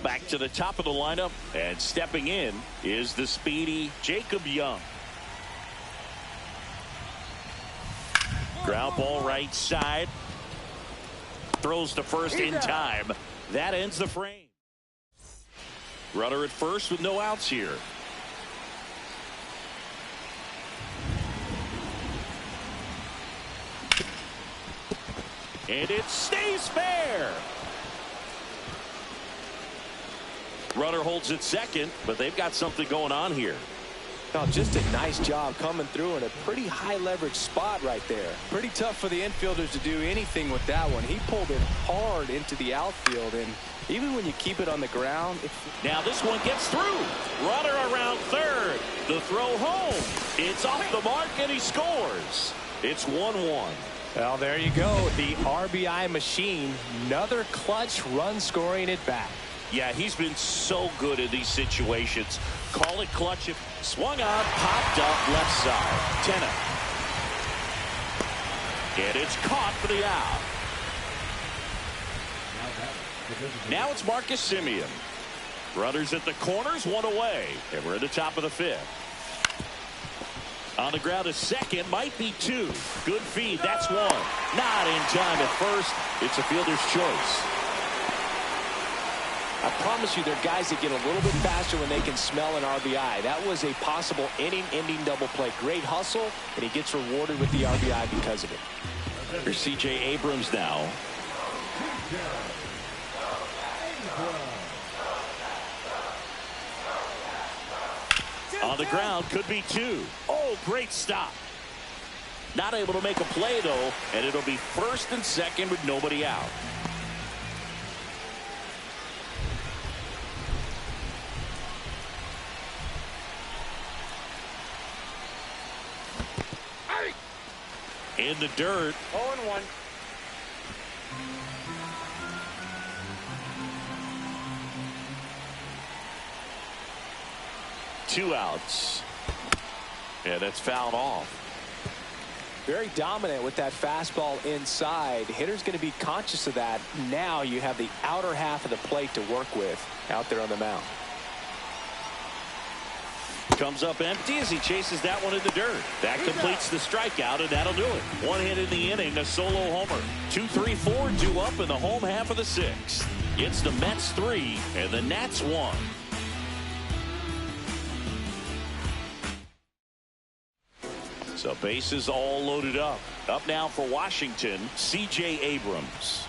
Speaker 7: Back to the top of the lineup, and stepping in is the speedy Jacob Young. Ground ball right side. Throws to first in time. That ends the frame. Runner at first with no outs here. And it stays fair. Runner holds it second, but they've got something going on here.
Speaker 9: Oh, just a nice job coming through in a pretty high leverage spot right there. Pretty tough for the infielders to do anything with that one. He pulled it hard into the outfield, and even when you keep it on the ground.
Speaker 7: Now this one gets through. Runner around third. The throw home. It's off the mark, and he scores. It's 1-1.
Speaker 9: Well, there you go. The RBI machine. Another clutch run scoring at bat.
Speaker 7: Yeah, he's been so good in these situations. Call it clutch. Swung on, popped up left side. Tenna. And it's caught for the out. Now it's Marcus Semien. Runners at the corners, 1 away. And we're at the top of the 5th. On the ground to second, might be 2. Good feed, that's 1. Not in time at first. It's a fielder's choice.
Speaker 9: I promise you, there are guys that get a little bit faster when they can smell an RBI. That was a possible inning-ending double play. Great hustle, and he gets rewarded with the RBI because of it.
Speaker 7: Here's C.J. Abrams now. On the ground, could be 2. Oh, great stop. Not able to make a play, though, and it'll be first and second with nobody out. In the dirt.
Speaker 2: 0-1.
Speaker 7: Two outs. Yeah, that's fouled off.
Speaker 9: Very dominant with that fastball inside. Hitter's going to be conscious of that. Now you have the outer half of the plate to work with out there on the mound.
Speaker 7: Comes up empty as he chases that one in the dirt. That completes the strikeout, and that'll do it. One hit in the inning, a solo homer. 2-3-4, 2 up in the home half of the sixth. It's the Mets 3 and the Nats 1. So bases all loaded up. Up now for Washington, C.J. Abrams.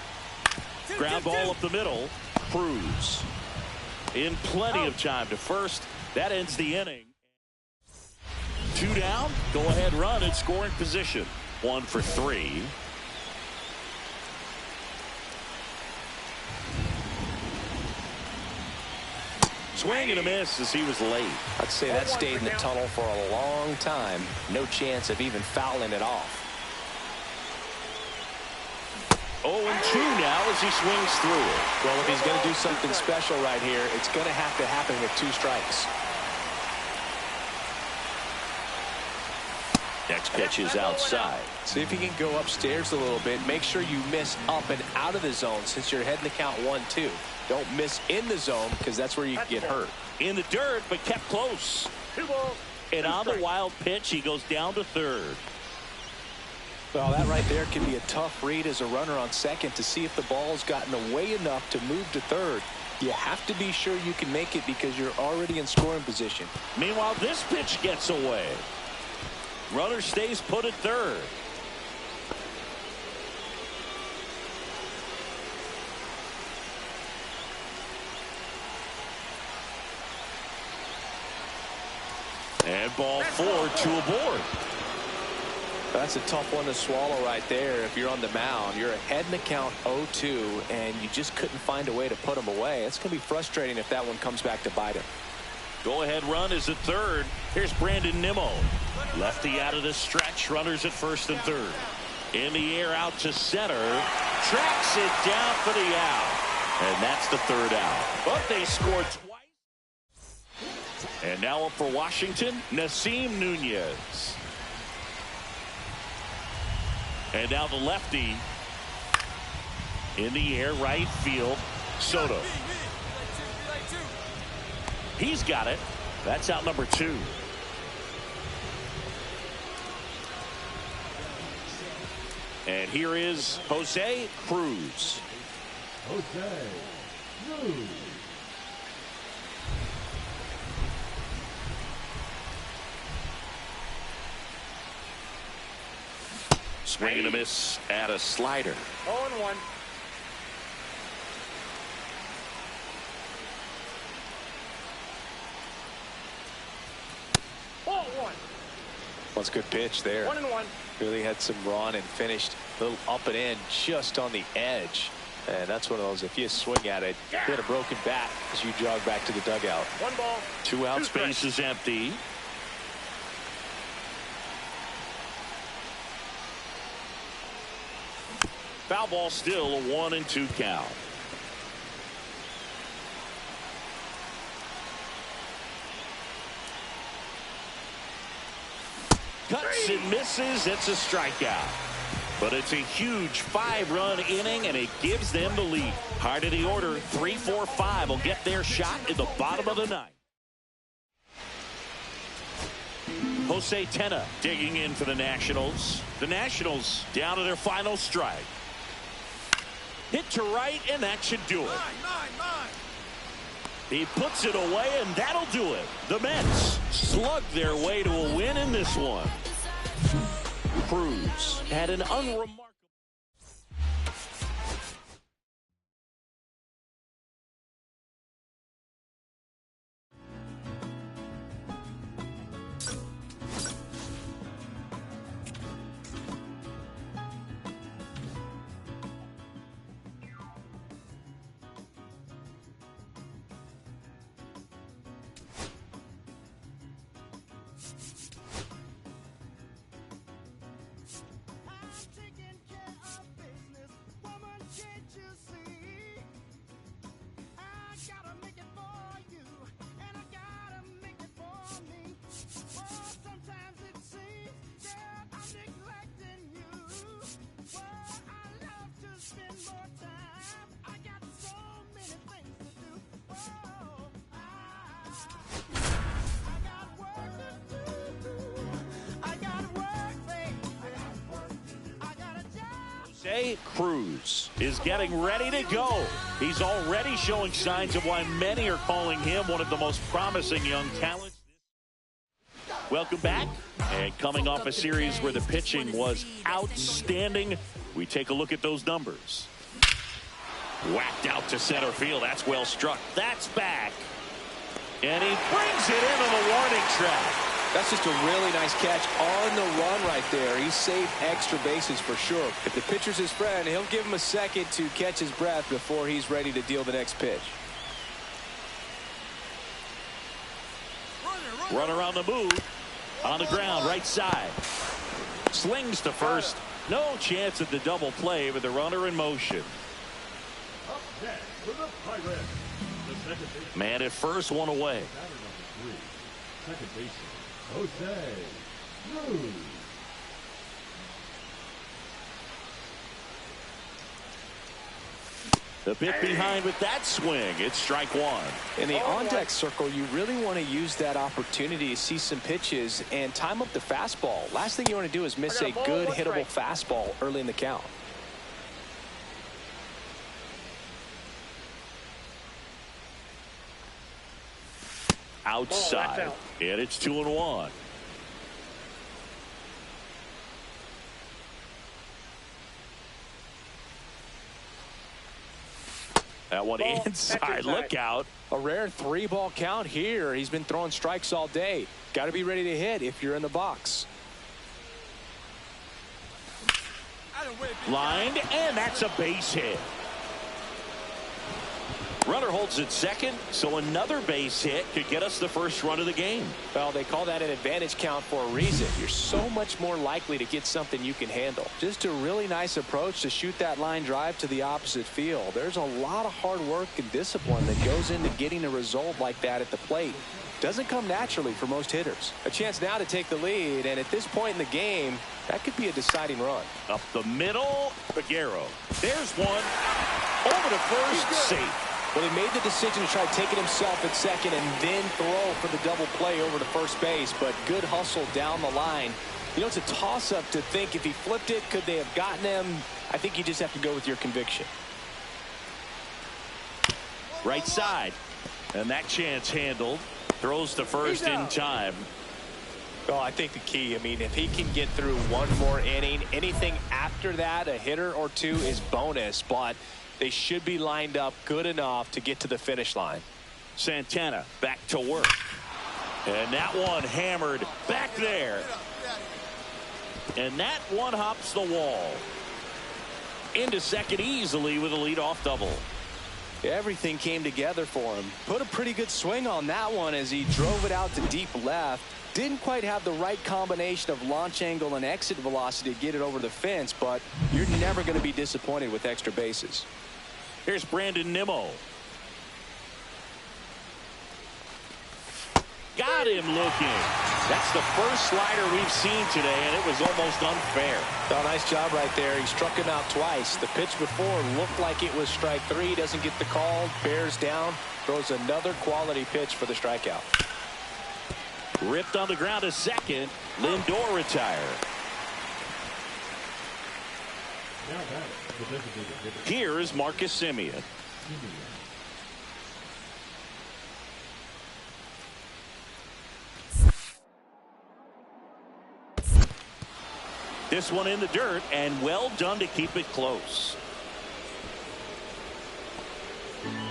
Speaker 7: Ground ball up the middle. Cruz. In plenty of time to first. That ends the inning. 2 down. Go ahead run in scoring position. 1 for 3. Swing and a miss as he was late.
Speaker 9: I'd say that stayed in the tunnel for a long time. No chance of even fouling it off.
Speaker 7: 0-2 now as he swings through it.
Speaker 9: Well, if he's going to do something special right here, it's going to have to happen with 2 strikes.
Speaker 7: Next pitch is outside.
Speaker 9: See if he can go upstairs a little bit. Make sure you miss up and out of the zone since you're heading the count 1-2. Don't miss in the zone because that's where you can get hurt.
Speaker 7: In the dirt, but kept close.
Speaker 2: 2 balls.
Speaker 7: And on the wild pitch, he goes down to third.
Speaker 9: Well, that right there can be a tough read as a runner on second to see if the ball's gotten away enough to move to third. You have to be sure you can make it because you're already in scoring position.
Speaker 7: Meanwhile, this pitch gets away. Runner stays put at third. And ball 4, 2 aboard.
Speaker 9: That's a tough one to swallow right there. If you're on the mound, you're ahead in the count 0-2, and you just couldn't find a way to put him away. It's going to be frustrating if that one comes back to bite him.
Speaker 7: Go-ahead run is at third. Here's Brandon Nimmo. Lefty out of the stretch. Runners at first and third. In the air out to center. Tracks it down for the out. And that's the third out. But they scored twice. And now up for Washington, Nasim Nunez. And now the lefty. In the air, right field, Soto. He's got it. That's out number 2. And here is Jose Cruz. Swing and a miss at a slider.
Speaker 2: 0-1.
Speaker 9: That's a good pitch there.
Speaker 2: 1-1.
Speaker 9: Really had some run and finished a little up and in just on the edge. And that's one of those, if you swing at it, hit a broken bat as you jog back to the dugout.
Speaker 2: 1 ball.
Speaker 7: 2 out, space is empty. Foul ball still, a 1-2 count. Cuts and misses. It's a strikeout. But it's a huge 5-run inning, and it gives them the lead. Heart of the order, 3-4-5 will get their shot in the bottom of the ninth. Jose Tena digging in for the Nationals. The Nationals down to their final strike. Hit to right, and that should do it. He puts it away, and that'll do it. The Mets slug their way to a win in this one. Cruz had an unremarkable. Jay Cruz is getting ready to go. He's already showing signs of why many are calling him one of the most promising young talents. Welcome back. And coming off a series where the pitching was outstanding, we take a look at those numbers. Whacked out to center field. That's well struck. That's back. And he brings it into the warning track.
Speaker 8: That's just a really nice catch on the run right there. He saved extra bases for sure. If the pitcher's his friend, he'll give him a second to catch his breath before he's ready to deal the next pitch.
Speaker 7: Runner on the move. On the ground, right side. Slings to first. No chance at the double play with the runner in motion. Man at first, one away.
Speaker 11: Second baseman, Jose Cruz.
Speaker 7: The bit behind with that swing. It's strike one.
Speaker 8: In the on-deck circle, you really want to use that opportunity to see some pitches and time up the fastball. Last thing you want to do is miss a good hittable fastball early in the count.
Speaker 7: Outside. And it's 2-1. That one inside. Look out.
Speaker 8: A rare 3-ball count here. He's been throwing strikes all day. Got to be ready to hit if you're in the box.
Speaker 7: Lined, and that's a base hit. Runner holds at second, so another base hit could get us the first run of the game.
Speaker 8: Well, they call that an advantage count for a reason. You're so much more likely to get something you can handle. Just a really nice approach to shoot that line drive to the opposite field. There's a lot of hard work and discipline that goes into getting a result like that at the plate. Doesn't come naturally for most hitters. A chance now to take the lead, and at this point in the game, that could be a deciding run.
Speaker 7: Up the middle, Figueroa. There's one. Over to first, safe.
Speaker 8: Well, he made the decision to try to take it himself at second and then throw for the double play over to first base, but good hustle down the line. You know, it's a toss-up to think if he flipped it, could they have gotten him? I think you just have to go with your conviction.
Speaker 7: Right side. And that chance handled. Throws to first in time.
Speaker 8: Well, I think the key, I mean, if he can get through one more inning, anything after that, a hitter or two is bonus, but they should be lined up good enough to get to the finish line.
Speaker 7: Santana back to work. And that one hammered back there. And that one hops the wall. Into second easily with a leadoff double.
Speaker 8: Everything came together for him. Put a pretty good swing on that one as he drove it out to deep left. Didn't quite have the right combination of launch angle and exit velocity to get it over the fence, but you're never going to be disappointed with extra bases.
Speaker 7: Here's Brandon Nimmo. Got him looking. That's the first slider we've seen today, and it was almost unfair.
Speaker 8: Oh, nice job right there. He struck him out twice. The pitch before looked like it was strike three. Doesn't get the call. Bears down. Throws another quality pitch for the strikeout.
Speaker 7: Ripped on the ground to second. Lindor retire. Here is Marcus Semien. This one in the dirt, and well done to keep it close.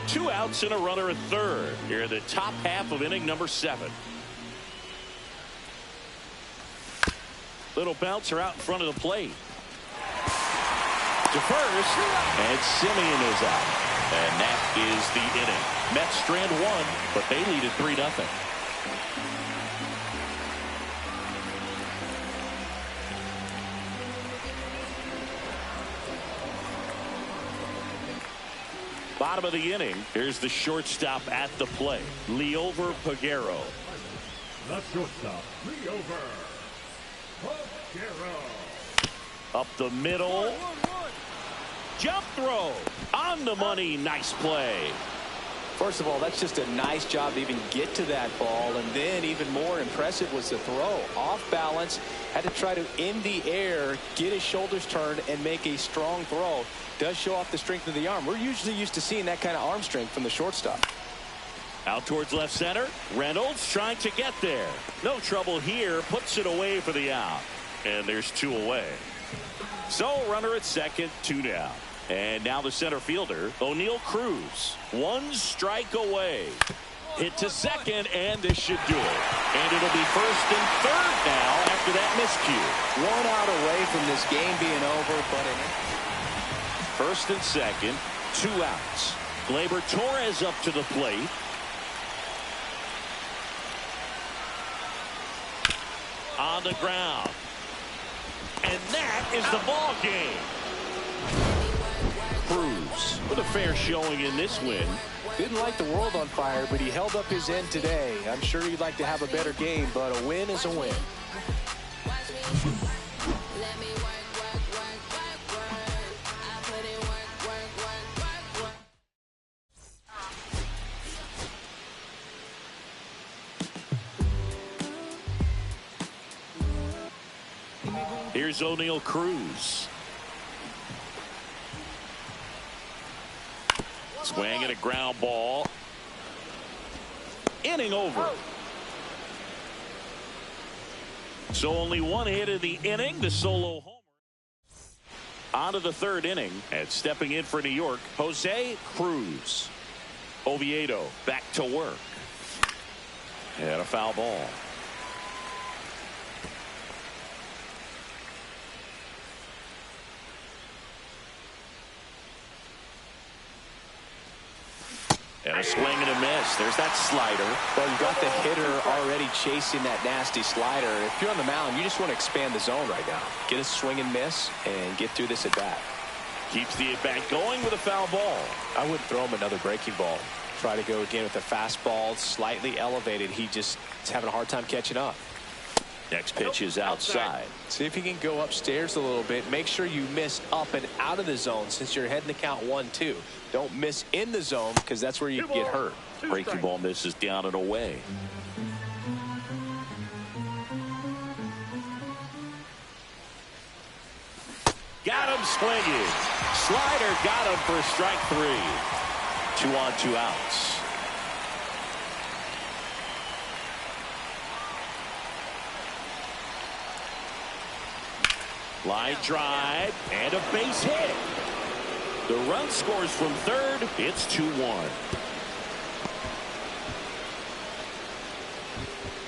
Speaker 7: 2 outs and a runner at third. Here in the top half of inning number 7. Little bouncer out in front of the plate. To first, and Semien is out. And that is the inning. Mets strand 1, but they lead at 3-0. Bottom of the inning. Here's the shortstop at the plate. Liover Peguero.
Speaker 11: The shortstop, Liover Peguero.
Speaker 7: Up the middle. Jump throw. On the money. Nice play.
Speaker 9: First of all, that's just a nice job to even get to that ball, and then even more impressive was the throw. Off balance, had to try to in the air, get his shoulders turned, and make a strong throw. Does show off the strength of the arm. We're usually used to seeing that kind of arm strength from the shortstop.
Speaker 7: Out towards left center. Reynolds trying to get there. No trouble here. Puts it away for the out. And there's 2 away. So runner at second, 2 down. And now the center fielder, O'Neal Cruz. 1 strike away. Hit to second, and this should do it. And it'll be first and third now after that miscue.
Speaker 9: 1 out away from this game being over, but
Speaker 7: first and second, 2 outs. Gleyber Torres up to the plate. On the ground. And that is the ball game. Cruz with a fair showing in this win.
Speaker 9: Didn't light the world on fire, but he held up his end today. I'm sure he'd like to have a better game, but a win is a win.
Speaker 7: Here's O'Neal Cruz. Swing and a ground ball. Inning over. So only 1 hit in the inning. The solo homer. On to the 3rd inning. And stepping in for New York, Jose Cruz. Oviedo back to work. And a foul ball. And a swing and a miss. There's that slider.
Speaker 9: Well, you got the hitter already chasing that nasty slider. If you're on the mound, you just want to expand the zone right now. Get a swing and miss and get through this at bat.
Speaker 7: Keeps the at bat going with a foul ball.
Speaker 9: I wouldn't throw him another breaking ball. Try to go again with a fastball, slightly elevated. He just is having a hard time catching up.
Speaker 7: Next pitch is outside.
Speaker 9: See if you can go upstairs a little bit. Make sure you miss up and out of the zone since you're heading to count 1-2. Don't miss in the zone because that's where you get hurt.
Speaker 7: Breaking ball misses down and away. Got him swinging. Slider got him for strike 3. 2 on, 2 outs. Line drive and a base hit. The run scores from third. It's 2-1.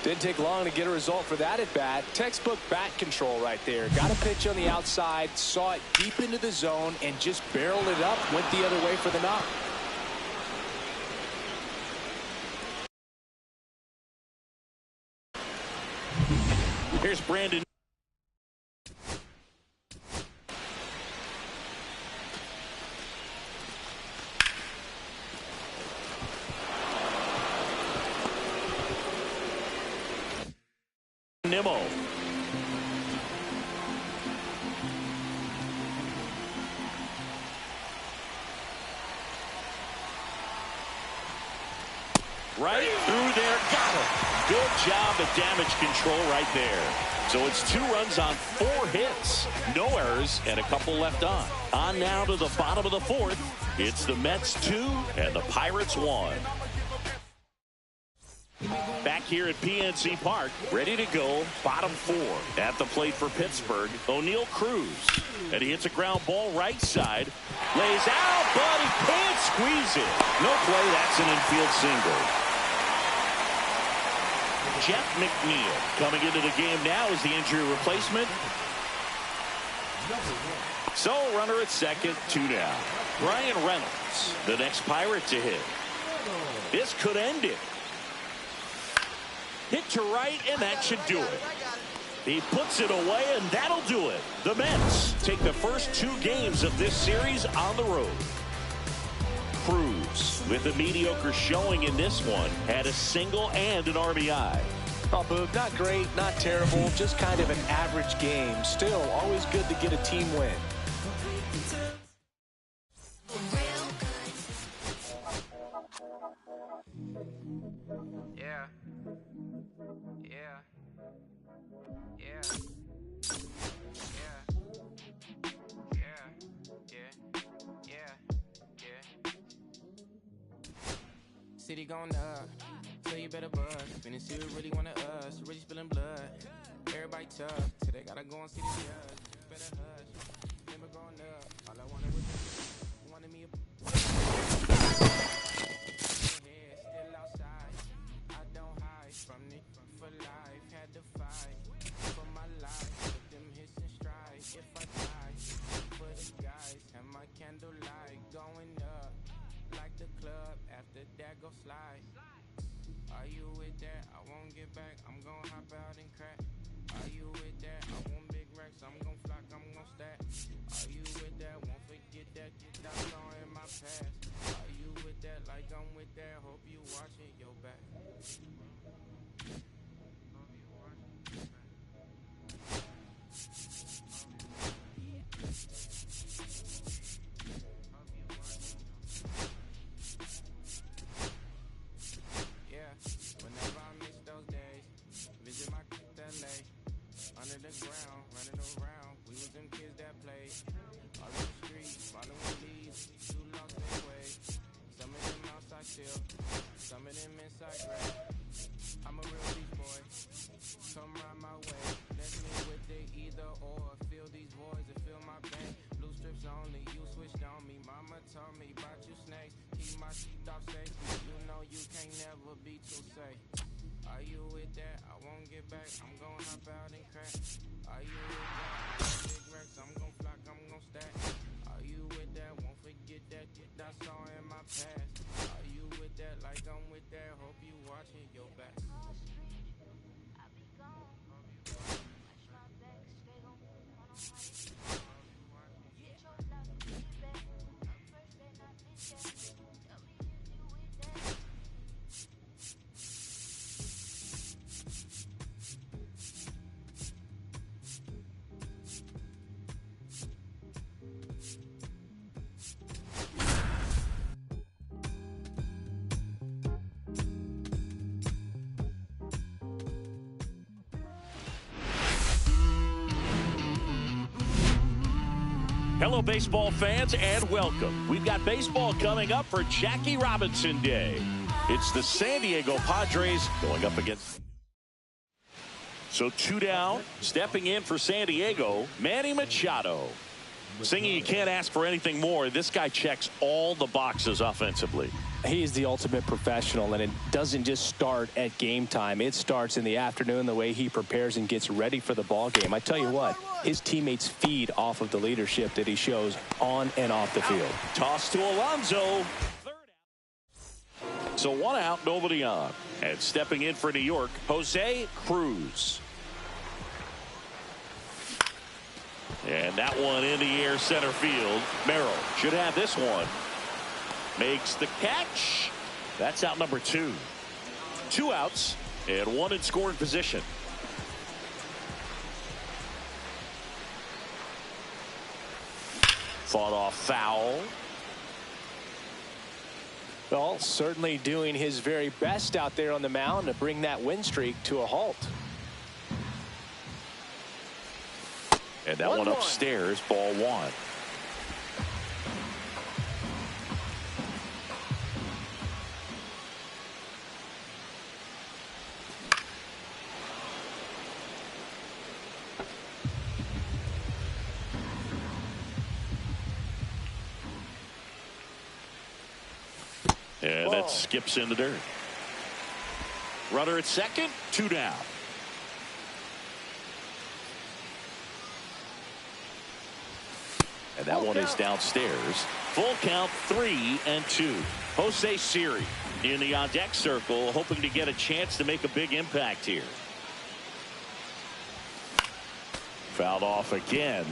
Speaker 9: Didn't take long to get a result for that at bat. Textbook bat control right there. Got a pitch on the outside, saw it deep into the zone, and just barreled it up. Went the other way for the knock.
Speaker 7: Here's Brandon. Nimmo. Right through there, got him. Good job at damage control right there. So it's 2 runs on 4 hits. No errors and a couple left on. On now to the bottom of the 4th. It's the Mets 2 and the Pirates 1. Back here at PNC Park, ready to go, bottom 4. At the plate for Pittsburgh, O'Neal Cruz. And he hits a ground ball right side. Lays out, but he can't squeeze it. No play, that's an infield single. Jeff McNeil coming into the game now as the injury replacement. So runner at second, 2 down. Brian Reynolds, the next Pirate to hit. This could end it. Hit to right, and that should do it. He puts it away, and that'll do it. The Mets take the first 2 games of this series on the road. Cruz, with a mediocre showing in this one, had a single and an RBI.
Speaker 9: Oh, Boog, not great, not terrible, just kind of an average game. Still, always good to get a team win.
Speaker 12: city going up. So you better buzz. Finna see who really wanna us. Really spilling blood. Everybody tough. So they gotta go and see the judge. Better hush. Never growing up. All I wanted was wanted me a head still outside. I don't hide from it for life. Had to fight for my life. With them hits and strides. If I die for the guys, and my candlelight going up like the club. After that, go slide. Are you with that? I won't get back. I'm gon' hop out and crack. Are you with that? I want big racks. I'm gon' flock. I'm gon' stack. Are you with that? Won't forget that. Get that song in my past. Are you with that? Like I'm with that. Hope you watching your back. Whenever I miss those days, visit my LA. Under the ground, running around, we was them kids that played. All in the streets, following leads, who lost their way. Some of them outside still, some of them inside gray. I'm a real beach boy, come round my way. Let's me with the either or, feel these voids and feel my pain. Blue strips only, you switched on me. Mama told me about you snakes, keep my sheep off safety. You know you can't never be too safe. Are you with that? I won't get back. I'm gon' hop out and crack. Are you with that? Big racks. I'm gon' flock. I'm gon' stack. Are you with that? Won't forget that. Get that song in my past. Are you with that? Like I'm with that. Hope you watching your back.
Speaker 7: Hello, baseball fans, and welcome. We've got baseball coming up for Jackie Robinson Day. It's the San Diego Padres going up against. So 2 down, stepping in for San Diego, Manny Machado. Singing, you can't ask for anything more. This guy checks all the boxes offensively.
Speaker 9: He's the ultimate professional, and it doesn't just start at game time. It starts in the afternoon, the way he prepares and gets ready for the ball game. I tell you what, his teammates feed off of the leadership that he shows on and off the field.
Speaker 7: Toss to Alonso. Third out. So 1 out, nobody on. And stepping in for New York, Jose Cruz. And that one in the air center field. Merrill should have this one. Makes the catch. That's out number 2. 2 outs and 1 in scoring position. Fought off foul.
Speaker 9: Well, certainly doing his very best out there on the mound to bring that win streak to a halt.
Speaker 7: And that one upstairs, ball 1. And that skips in the dirt. Runner at second, 2 down. And that one is downstairs. Full count, 3-2. Jose Siri in the on-deck circle, hoping to get a chance to make a big impact here. Fouled off again,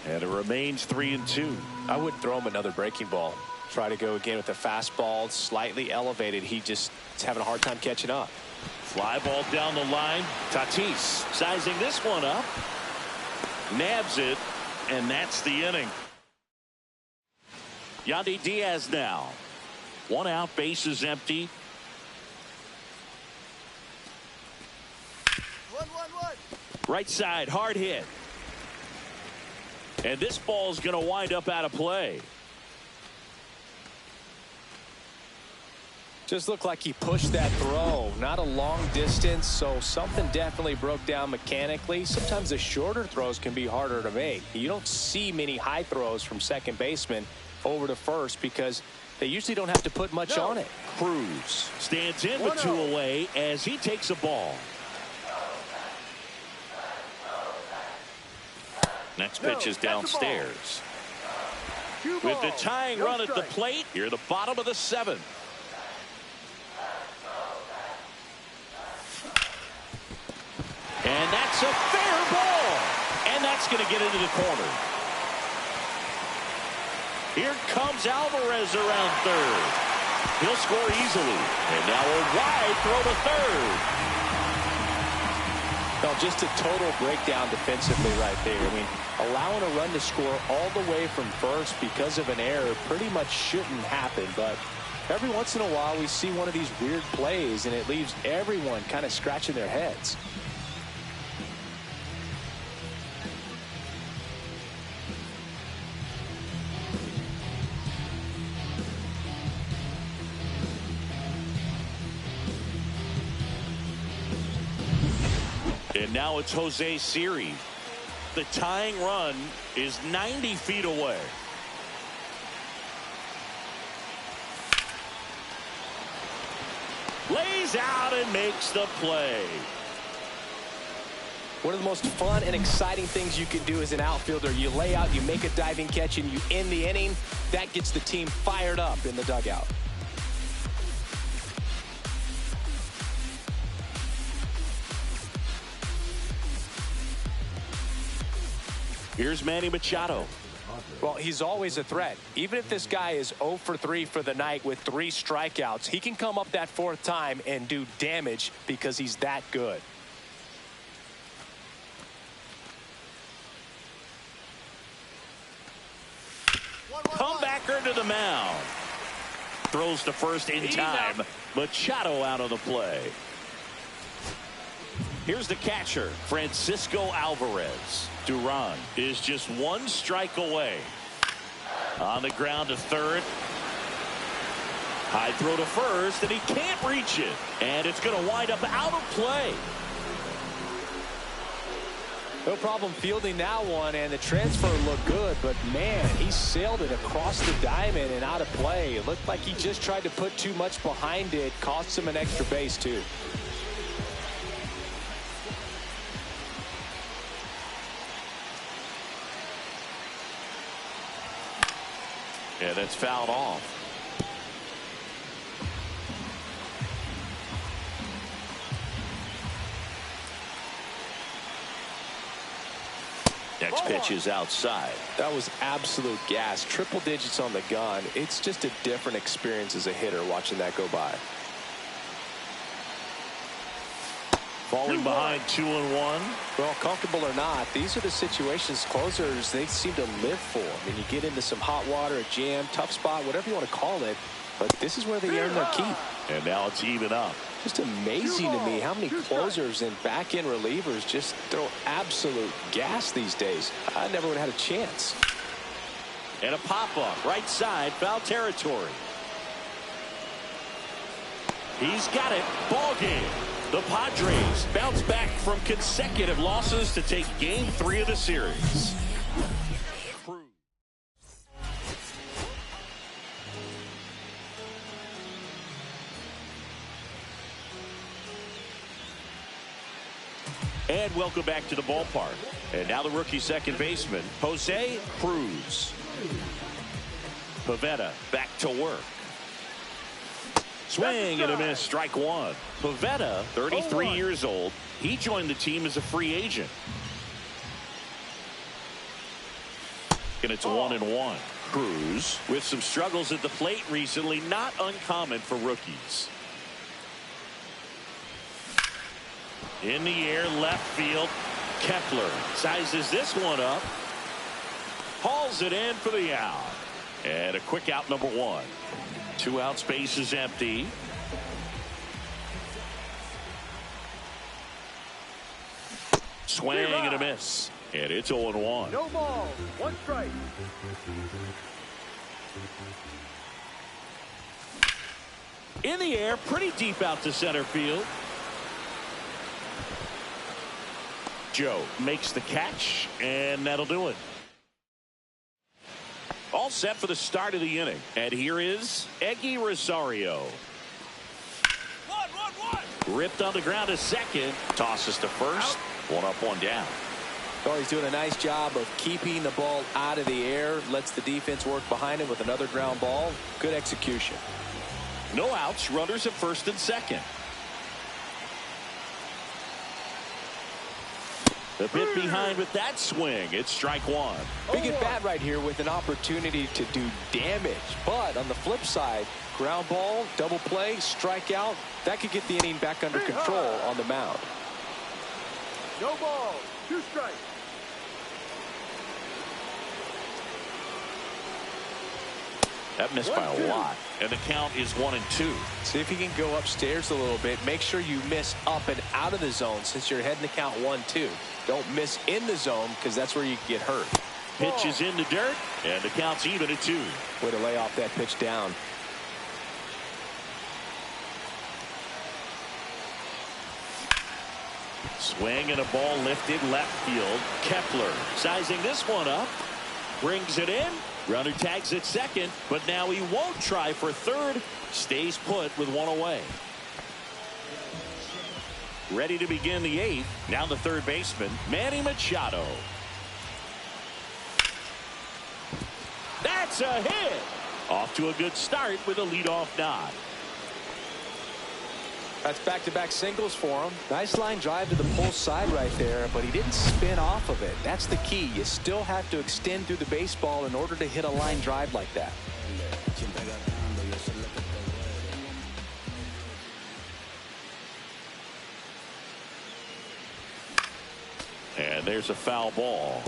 Speaker 7: and it remains 3-2.
Speaker 9: I would throw him another breaking ball. Try to go again with the fastball, slightly elevated. He just is having a hard time catching up.
Speaker 7: Fly ball down the line. Tatis sizing this one up. Nabs it, and that's the inning. Yandy Diaz now. 1 out, bases empty.
Speaker 13: 1-1-1.
Speaker 7: Right side, hard hit. And this ball's going to wind up out of play.
Speaker 9: Just looked like he pushed that throw. Not a long distance, so something definitely broke down mechanically. Sometimes the shorter throws can be harder to make. You don't see many high throws from second baseman over to first because they usually don't have to put much on it.
Speaker 7: Cruz stands in with 2 away as he takes a ball. Next pitch is downstairs. With the tying run at the plate, here the bottom of the 7th. And that's a fair ball. And that's going to get into the corner. Here comes Alvarez around third. He'll score easily. And now a wide throw to third.
Speaker 9: No, just a total breakdown defensively right there. I mean, allowing a run to score all the way from first because of an error pretty much shouldn't happen. But every once in a while we see one of these weird plays, and it leaves everyone kind of scratching their heads.
Speaker 7: And now it's Jose Siri. The tying run is 90 feet away. Lays out and makes the play.
Speaker 9: One of the most fun and exciting things you can do as an outfielder, you lay out, you make a diving catch, and you end the inning. That gets the team fired up in the dugout.
Speaker 7: Here's Manny Machado.
Speaker 9: Well, he's always a threat. Even if this guy is 0 for 3 for the night with 3 strikeouts, he can come up that 4th time and do damage because he's that good.
Speaker 7: Comebacker to the mound. Throws to first in time. Machado out of the play. Here's the catcher, Francisco Alvarez. Duran is just 1 strike away. On the ground to third. High throw to first, and he can't reach it. And it's going to wind up out of play.
Speaker 9: No problem fielding that one, and the transfer looked good, but man, he sailed it across the diamond and out of play. It looked like he just tried to put too much behind it. Cost him an extra base, too.
Speaker 7: Yeah, that's fouled off. Next pitch is outside.
Speaker 9: That was absolute gas. Triple digits on the gun. It's just a different experience as a hitter watching that go by.
Speaker 7: Falling behind 2-1.
Speaker 9: Well, comfortable or not, these are the situations closers they seem to live for. I mean, you get into some hot water, a jam, tough spot, whatever you want to call it, but this is where they earn their keep.
Speaker 7: And now it's even up.
Speaker 9: Just amazing to me how many closers and back-end relievers just throw absolute gas these days. I never would have had a chance.
Speaker 7: And a pop-up, right side, foul territory. He's got it. Ball game. The Padres bounce back from consecutive losses to take Game 3 of the series. And welcome back to the ballpark. And now the rookie second baseman, Jose Cruz. Pivetta back to work. Swing and a miss, strike 1. Pivetta, 33 years old. He joined the team as a free agent. And it's 1-1. Cruz with some struggles at the plate recently, not uncommon for rookies. In the air, left field. Kepler sizes this one up. Hauls it in for the out. And a quick out, number 1. 2 out, space is empty. Swing and a miss. And it's 0-1.
Speaker 2: No ball, 1 strike.
Speaker 7: In the air, pretty deep out to center field. Joe makes the catch, and that'll do it. All set for the start of the inning. And here is Eggy Rosario. Ripped on the ground to second. Tosses to first. One up, one down.
Speaker 8: Oh, he's doing a nice job of keeping the ball out of the air. Lets the defense work behind him with another ground ball. Good execution.
Speaker 7: No outs. Runners at first and second. The bit behind with that swing. It's strike one.
Speaker 8: Big at bat right here with an opportunity to do damage. But on the flip side, ground ball, double play, strikeout. That could get the inning back under control on the mound.
Speaker 2: No ball. 2 strikes.
Speaker 7: That missed by a lot. And the count is 1-2.
Speaker 8: See if you can go upstairs a little bit. Make sure you miss up and out of the zone since you're heading the count 1-2. Don't miss in the zone because that's where you get hurt.
Speaker 7: Pitch is in the dirt, and the count's even at 2.
Speaker 8: Way to lay off that pitch down.
Speaker 7: Swing and a ball lifted left field. Kepler sizing this one up. Brings it in. Runner tags at second, but now he won't try for third. Stays put with one away. Ready to begin the 8th. Now the third baseman, Manny Machado. That's a hit. Off to a good start with a leadoff nod.
Speaker 8: That's back-to-back singles for him. Nice line drive to the pull side right there, but he didn't spin off of it. That's the key. You still have to extend through the baseball in order to hit a line drive like that.
Speaker 7: And there's a foul ball.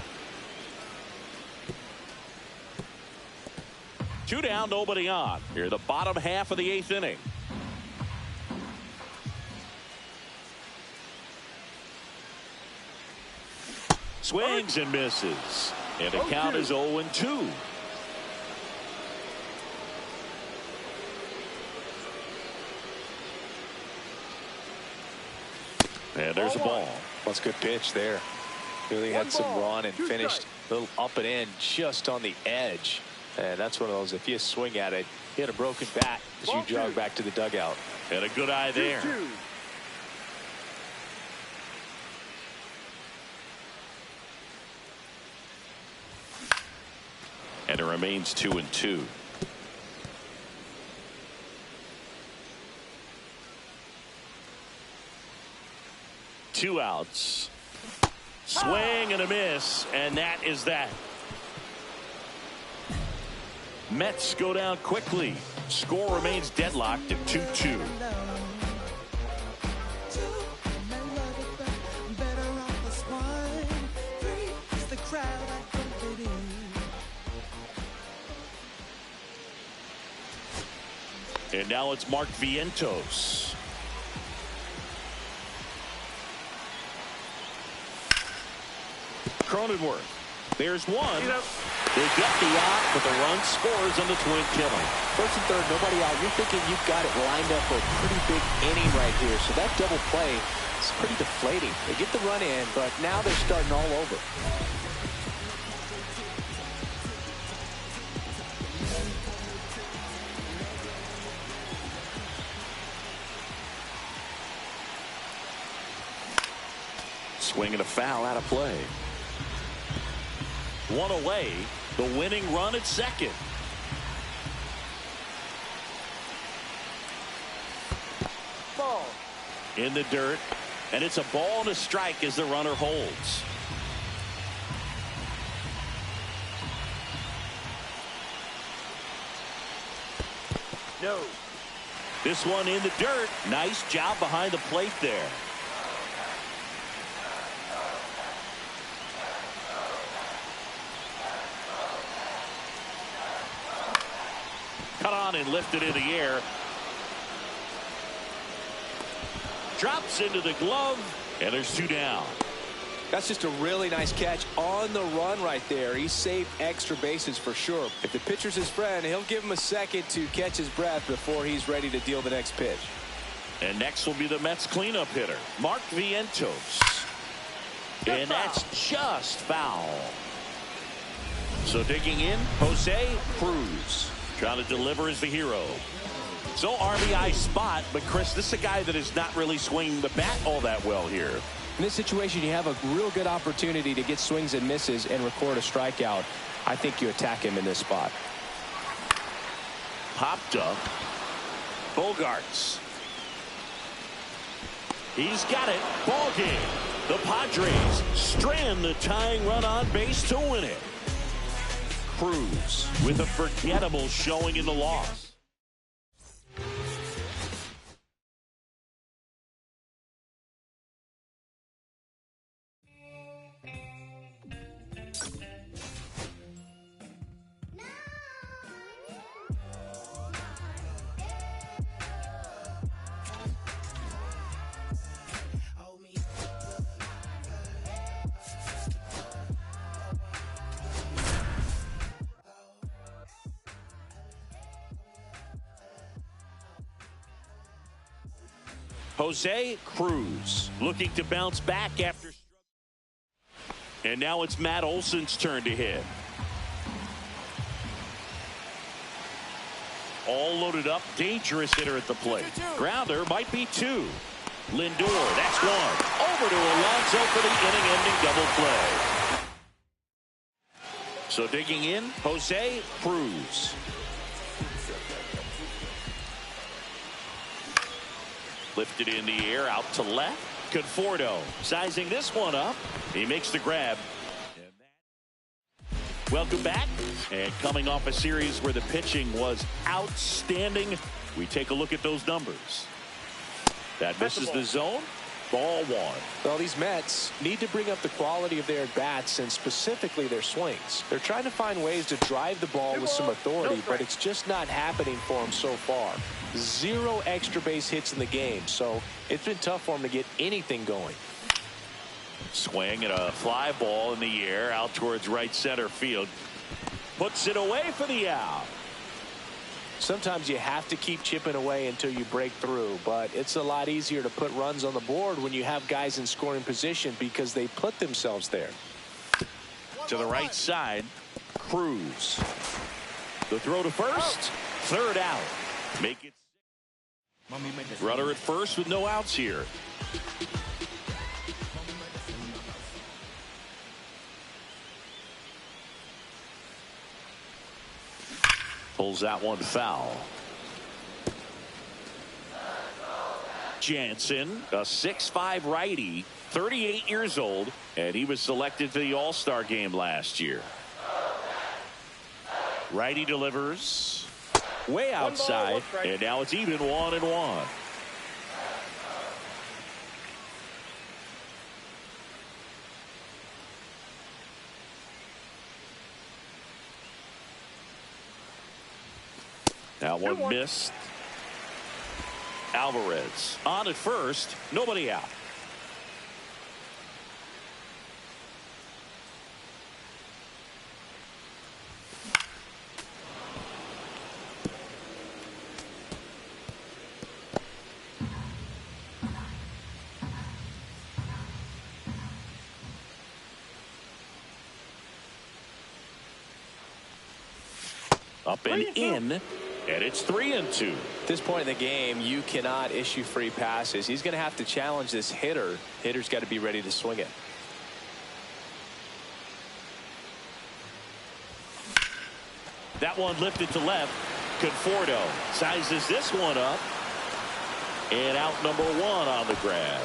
Speaker 7: 2 down, nobody on. Here, the bottom half of the 8th inning. Swings and misses. And the count is 0-2. And there's a ball.
Speaker 8: That's a good pitch there. Really had some run and finished a little up and in just on the edge. And that's one of those, if you swing at it, hit a broken bat as you jog back to the dugout.
Speaker 7: And a good eye there. And it remains 2-2. Two outs. Swing and a miss, and that is that. Mets go down quickly. Score remains deadlocked at 2-2. And now it's Mark Vientos. Cronenworth. There's one. They get the out, but the run scores on the twin killing.
Speaker 8: First and third, nobody out. You're thinking you've got it lined up for a pretty big inning right here. So that double play is pretty deflating. They get the run in, but now they're starting all over.
Speaker 7: Swing and a foul out of play. One away. The winning run at second.
Speaker 2: Ball.
Speaker 7: In the dirt. And it's a ball and a strike as the runner holds.
Speaker 2: No.
Speaker 7: This one in the dirt. Nice job behind the plate there. Cut on and lifted in the air. Drops into the glove, and there's 2 down.
Speaker 8: That's just a really nice catch on the run right there. He saved extra bases for sure. If the pitcher's his friend, he'll give him a second to catch his breath before he's ready to deal the next pitch.
Speaker 7: And next will be the Mets cleanup hitter, Mark Vientos. And that's just foul. So digging in, Jose Cruz. Trying to deliver as the hero. So RBI spot, but Chris, this is a guy that is not really swinging the bat all that well here.
Speaker 8: In this situation, you have a real good opportunity to get swings and misses and record a strikeout. I think you attack him in this spot.
Speaker 7: Popped up. Bogarts. He's got it. Ball game. The Padres strand the tying run on base to win it. Cruz with a forgettable showing in the loss. Jose Cruz looking to bounce back after. And now it's Matt Olson's turn to hit. All loaded up, dangerous hitter at the plate. Grounder might be two. Lindor, that's one. Over to Alonso for the inning-ending double play. So digging in, Jose Cruz. Lifted in the air, out to left. Conforto sizing this one up. He makes the grab. Welcome back. And coming off a series where the pitching was outstanding, we take a look at those numbers. That misses the zone. Ball one.
Speaker 8: Well, these Mets need to bring up the quality of their bats and specifically their swings. They're trying to find ways to drive the ball with some authority, but it's just not happening for them so far. 0 extra base hits in the game, so it's been tough for them to get anything going.
Speaker 7: Swing and a fly ball in the air out towards right center field. Puts it away for the out.
Speaker 8: Sometimes you have to keep chipping away until you break through, but it's a lot easier to put runs on the board when you have guys in scoring position because they put themselves there.
Speaker 7: To the right side, Cruz. The throw to first, third out. Make it. Runner at first with no outs here. Pulls that one foul. Jansen, a 6'5" righty, 38 years old, and he was selected to the All-Star game last year. Righty delivers way outside, and now it's even 1-1. That one missed. Alvarez on at first, nobody out. Up and in. And it's 3-2.
Speaker 8: At this point in the game, you cannot issue free passes. He's going to have to challenge this hitter. Hitter's got to be ready to swing it.
Speaker 7: That one lifted to left. Conforto sizes this one up. And out number one on the grab.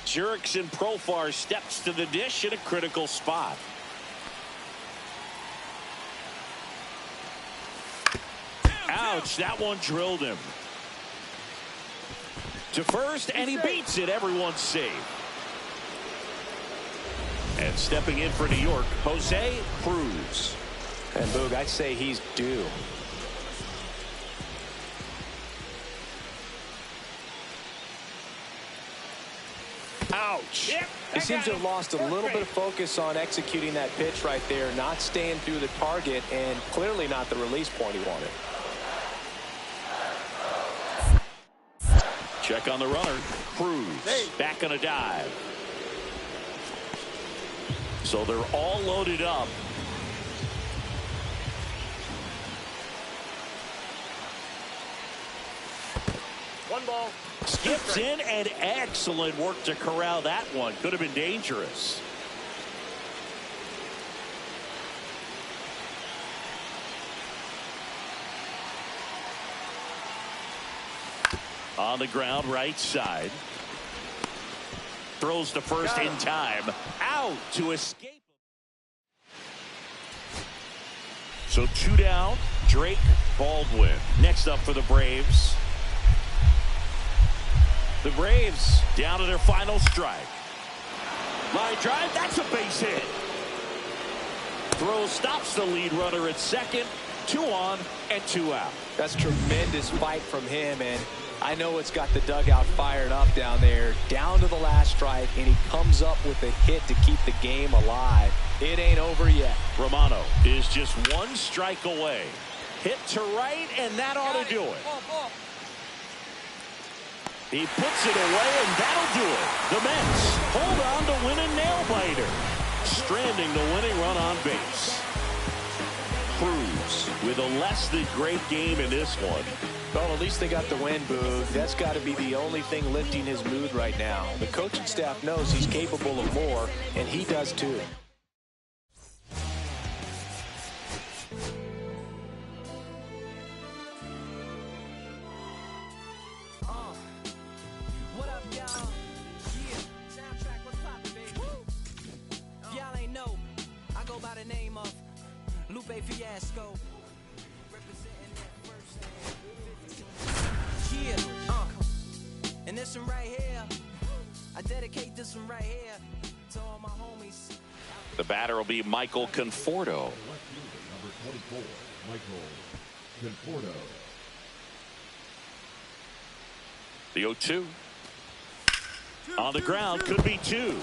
Speaker 7: Jurickson Profar steps to the dish in a critical spot. Ouch, that one drilled him. To first, and he beats it. Everyone's safe. And stepping in for New York, Jose Cruz.
Speaker 8: And Boog, I'd say he's due.
Speaker 7: Ouch.
Speaker 9: He seems to have lost a little bit of focus on executing that pitch right there, not staying through the target, and clearly not the release point he wanted.
Speaker 7: Check on the runner. Cruz back on a dive. So they're all loaded up.
Speaker 2: One ball.
Speaker 7: Skips in, and excellent work to corral that one. Could have been dangerous. On the ground, right side. Throws to first in time. Out to escape. So 2 down. Drake, Baldwin. Next up for the Braves. The Braves down to their final strike. Line drive, that's a base hit. Throw stops the lead runner at second. 2 on and 2 out.
Speaker 9: That's tremendous fight from him, and I know it's got the dugout fired up down there. Down to the last strike, and he comes up with a hit to keep the game alive. It ain't over yet.
Speaker 7: Romano is just 1 strike away. Hit to right, and that ought to do it. He puts it away, and that'll do it. The Mets hold on to win a nail-biter, stranding the winning run on base. Cruz with a less than great game in this one.
Speaker 9: Well, at least they got the win, Boog. That's got to be the only thing lifting his mood right now. The coaching staff knows he's capable of more, and he does too.
Speaker 3: What up, y'all? Yeah, soundtrack, what's poppin', baby? If y'all ain't know, I go by the name of Lupe Fiasco. Representing that first hand. Yeah, and this one right here, I dedicate this one right here to all my homies.
Speaker 7: The batter will be Michael Conforto.
Speaker 11: Number 24, Michael Conforto.
Speaker 7: The 0-2. On the ground, could be 2.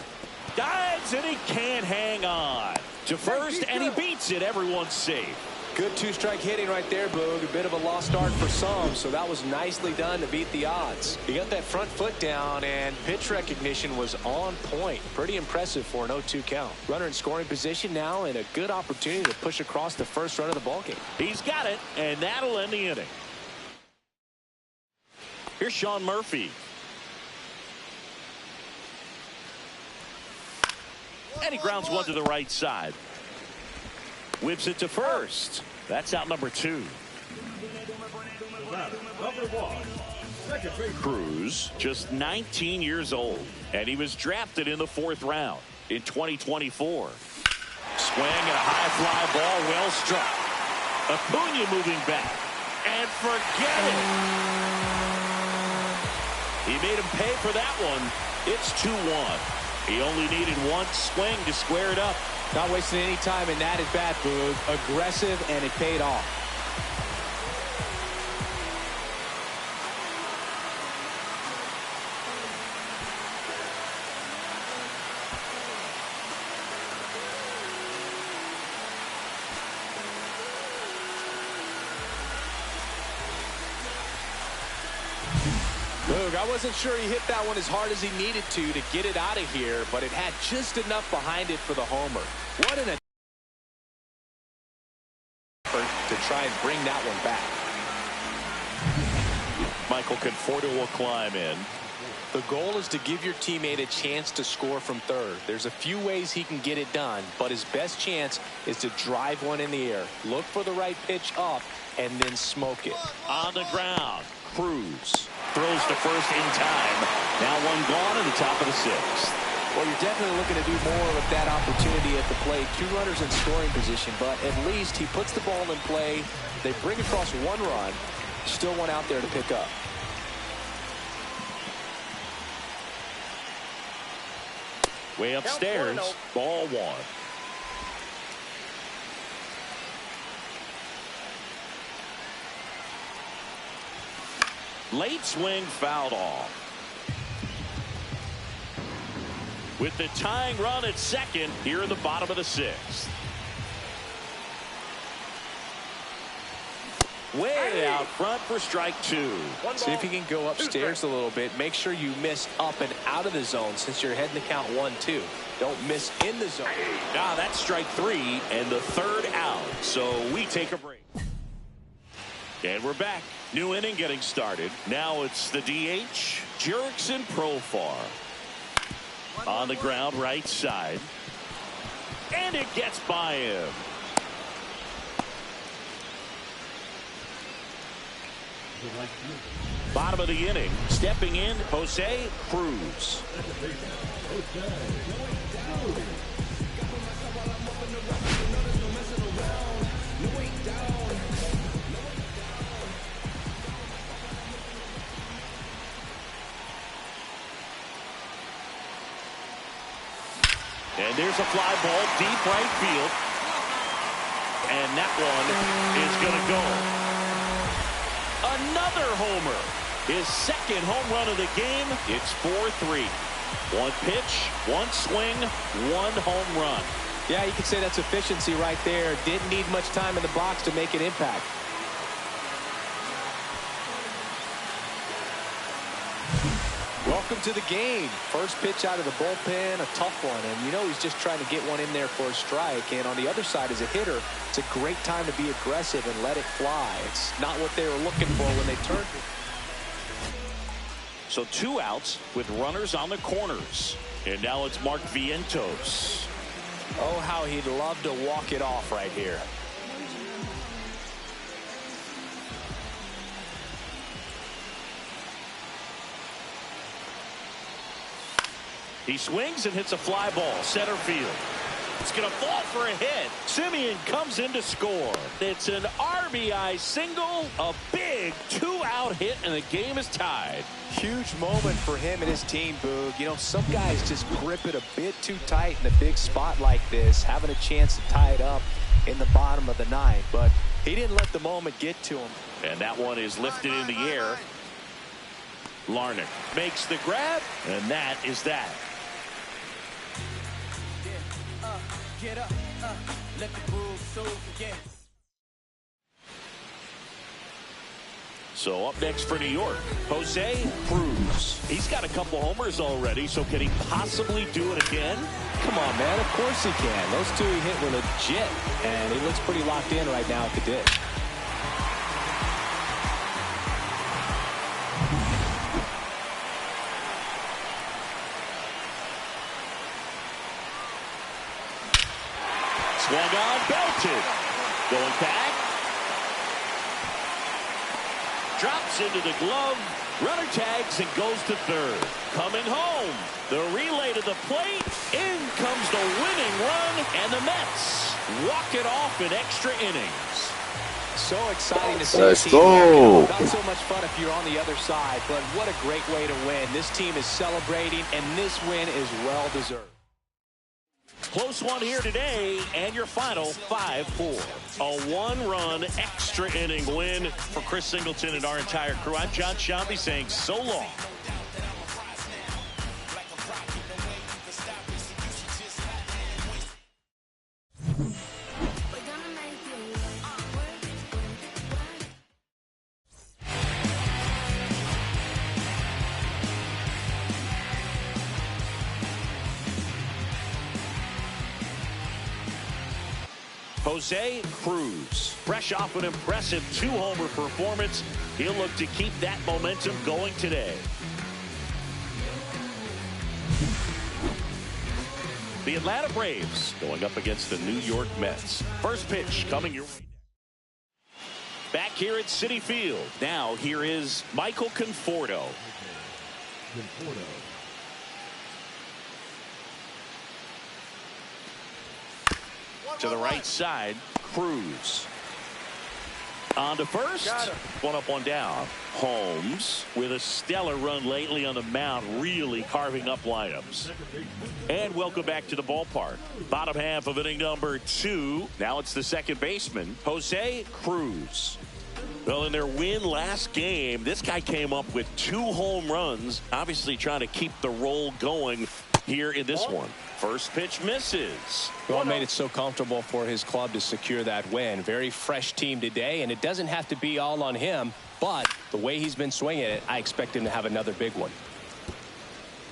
Speaker 7: Dives, and he can't hang on. To first, and he beats it. Everyone's safe.
Speaker 9: Good 2-strike hitting right there, Boog. A bit of a lost start for some, so that was nicely done to beat the odds. He got that front foot down, and pitch recognition was on point. Pretty impressive for an 0-2 count. Runner in scoring position now, and a good opportunity to push across the first run of the ballgame.
Speaker 7: He's got it, and that'll end the inning. Here's Sean Murphy. And he grounds one to the right side. Whips it to first. That's out number 2.
Speaker 11: Number 1, second base.
Speaker 7: Cruz, just 19 years old, and he was drafted in the 4th round in 2024. Swing and a high fly ball, well struck. Acuna moving back, and forget it. He made him pay for that one. It's 2-1. He only needed 1 swing to square it up.
Speaker 9: Not wasting any time in that at bat, Boog. Aggressive, and it paid off. Boog, I wasn't sure he hit that one as hard as he needed to get it out of here, but it had just enough behind it for the homer. What an effort to try and bring that one back.
Speaker 7: Michael Conforto will climb in.
Speaker 9: The goal is to give your teammate a chance to score from third. There's a few ways he can get it done, but his best chance is to drive one in the air. Look for the right pitch up and then smoke it.
Speaker 7: On the ground, Cruz throws to first in time. Now 1 gone in the top of the 6th.
Speaker 9: Well, you're definitely looking to do more with that opportunity at the plate. 2 runners in scoring position, but at least he puts the ball in play. They bring across 1 run. Still 1 out there to pick up.
Speaker 7: Way upstairs, ball 1. Late swing, fouled off. with the tying run at second here in the bottom of the sixth. Way out front for strike two.
Speaker 8: See if you can go upstairs a little bit. Make sure you miss up and out of the zone since you're heading to count 1-2. Don't miss in the zone.
Speaker 7: Now that's strike three and the third out. So we take a break. And we're back. New inning getting started. Now it's the DH, Jurickson Profar. On the ground right side. And it gets by him. Bottom of the inning, stepping in, Jose Cruz. And there's a fly ball deep right field. And that one is going to go. Another homer. His second home run of the game. It's 4-3. One pitch, one swing, one home run.
Speaker 8: Yeah, you could say that's efficiency right there. Didn't need much time in the box to make an impact. Welcome to the game. First pitch out of the bullpen, a tough one. And you know he's just trying to get one in there for a strike. And on the other side, as a hitter, it's a great time to be aggressive and let it fly. It's not what they were looking for when they turned it.
Speaker 7: So 2 outs with runners on the corners. And now it's Mark Vientos.
Speaker 8: Oh, how he'd love to walk it off right here.
Speaker 7: He swings and hits a fly ball, center field. It's going to fall for a hit. Simeon comes in to score. It's an RBI single, a big 2-out hit, and the game is tied.
Speaker 8: Huge moment for him and his team, Boog. You know, some guys just grip it a bit too tight in a big spot like this, having a chance to tie it up in the bottom of the ninth. But he didn't let the moment get to him.
Speaker 7: And that one is lifted in the air. Larnach makes the grab, and that is that.
Speaker 12: Get up, let the groove show again.
Speaker 7: So up next for New York, Jose Cruz. He's got a couple homers already, so can he possibly do it again?
Speaker 8: Come on, man. Of course he can. Those two he hit were legit, and he looks pretty locked in right now at the ditch.
Speaker 7: Swung on, belted. Going back. Drops into the glove. Runner tags and goes to third. Coming home. The relay to the plate. In comes the winning run. And the Mets walk it off in extra innings.
Speaker 8: So exciting to see.
Speaker 10: Let's go.
Speaker 8: Not so much fun if you're on the other side, but what a great way to win. This team is celebrating, and this win is well-deserved.
Speaker 7: Close one here today, and your final 5-4. A one-run extra inning win for Chris Singleton and our entire crew. I'm John Shambi saying so long. Jose Cruz, fresh off an impressive 2-homer performance. He'll look to keep that momentum going today. The Atlanta Braves going up against the New York Mets. First pitch coming your way. Back here at Citi Field. Now here is Michael Conforto. To the right side, Cruz. On to first. One up, one down. Holmes with a stellar run lately on the mound, really carving up lineups. And welcome back to the ballpark. Bottom half of inning number 2. Now it's the second baseman, Jose Cruz. Well, in their win last game, this guy came up with 2 home runs, obviously trying to keep the roll going. here in this one. First pitch misses.
Speaker 9: Well, made it so comfortable for his club to secure that win. Very fresh team today, and it doesn't have to be all on him, but the way he's been swinging it, I expect him to have another big one.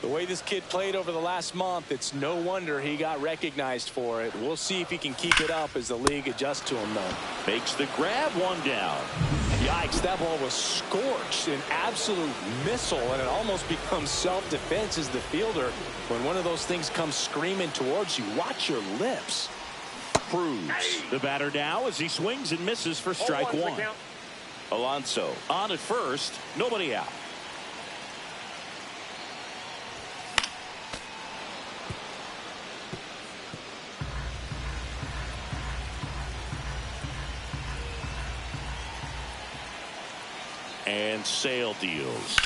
Speaker 9: The way this kid played over the last month, it's no wonder he got recognized for it. We'll see if he can keep it up as the league adjusts to him, though.
Speaker 7: Makes the grab, one down.
Speaker 9: Yikes, that ball was scorched, an absolute missile, and it almost becomes self-defense as the fielder. When one of those things comes screaming towards you, watch your lips.
Speaker 7: Cruz, the batter now as he swings and misses for strike one. Alonso on at first, nobody out. And Sale deals.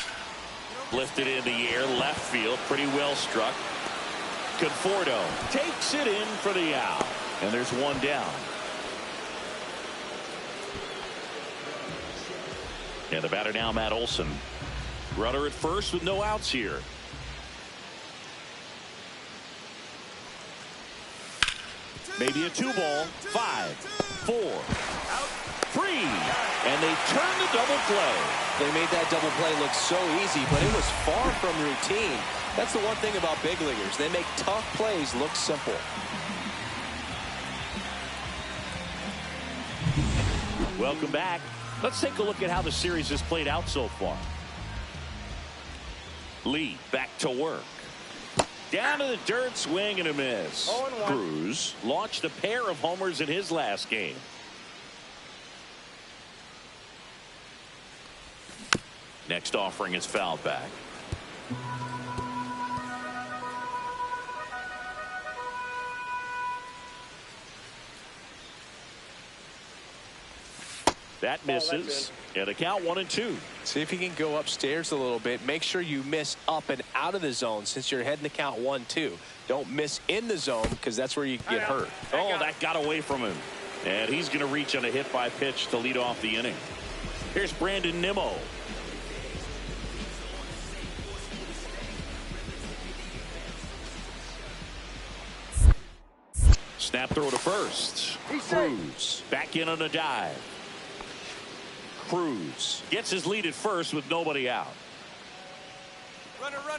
Speaker 7: Lifted in the air, left field, pretty well struck. Conforto takes it in for the out. And there's one down. And the batter now, Matt Olson. Runner at first with no outs here. Maybe a 2-ball. 5, 4, 3. And they turn the double play.
Speaker 9: They made that double play look so easy, but it was far from routine. That's the one thing about big leaguers. They make tough plays look simple.
Speaker 7: Welcome back. Let's take a look at how the series has played out so far. Lee back to work. Down to the dirt, swing and a miss. Cruz launched a pair of homers in his last game. Next offering is fouled back. That misses. And a count 1-2.
Speaker 9: See if you can go upstairs a little bit. Make sure you miss up and out of the zone since you're heading to count 1-2. Don't miss in the zone because that's where you get hurt.
Speaker 7: Oh, that got away from him. And he's going to reach on a hit by pitch to lead off the inning. Here's Brandon Nimmo. Snap throw to first. Cruz back in on a dive. Cruz gets his lead at first with nobody out.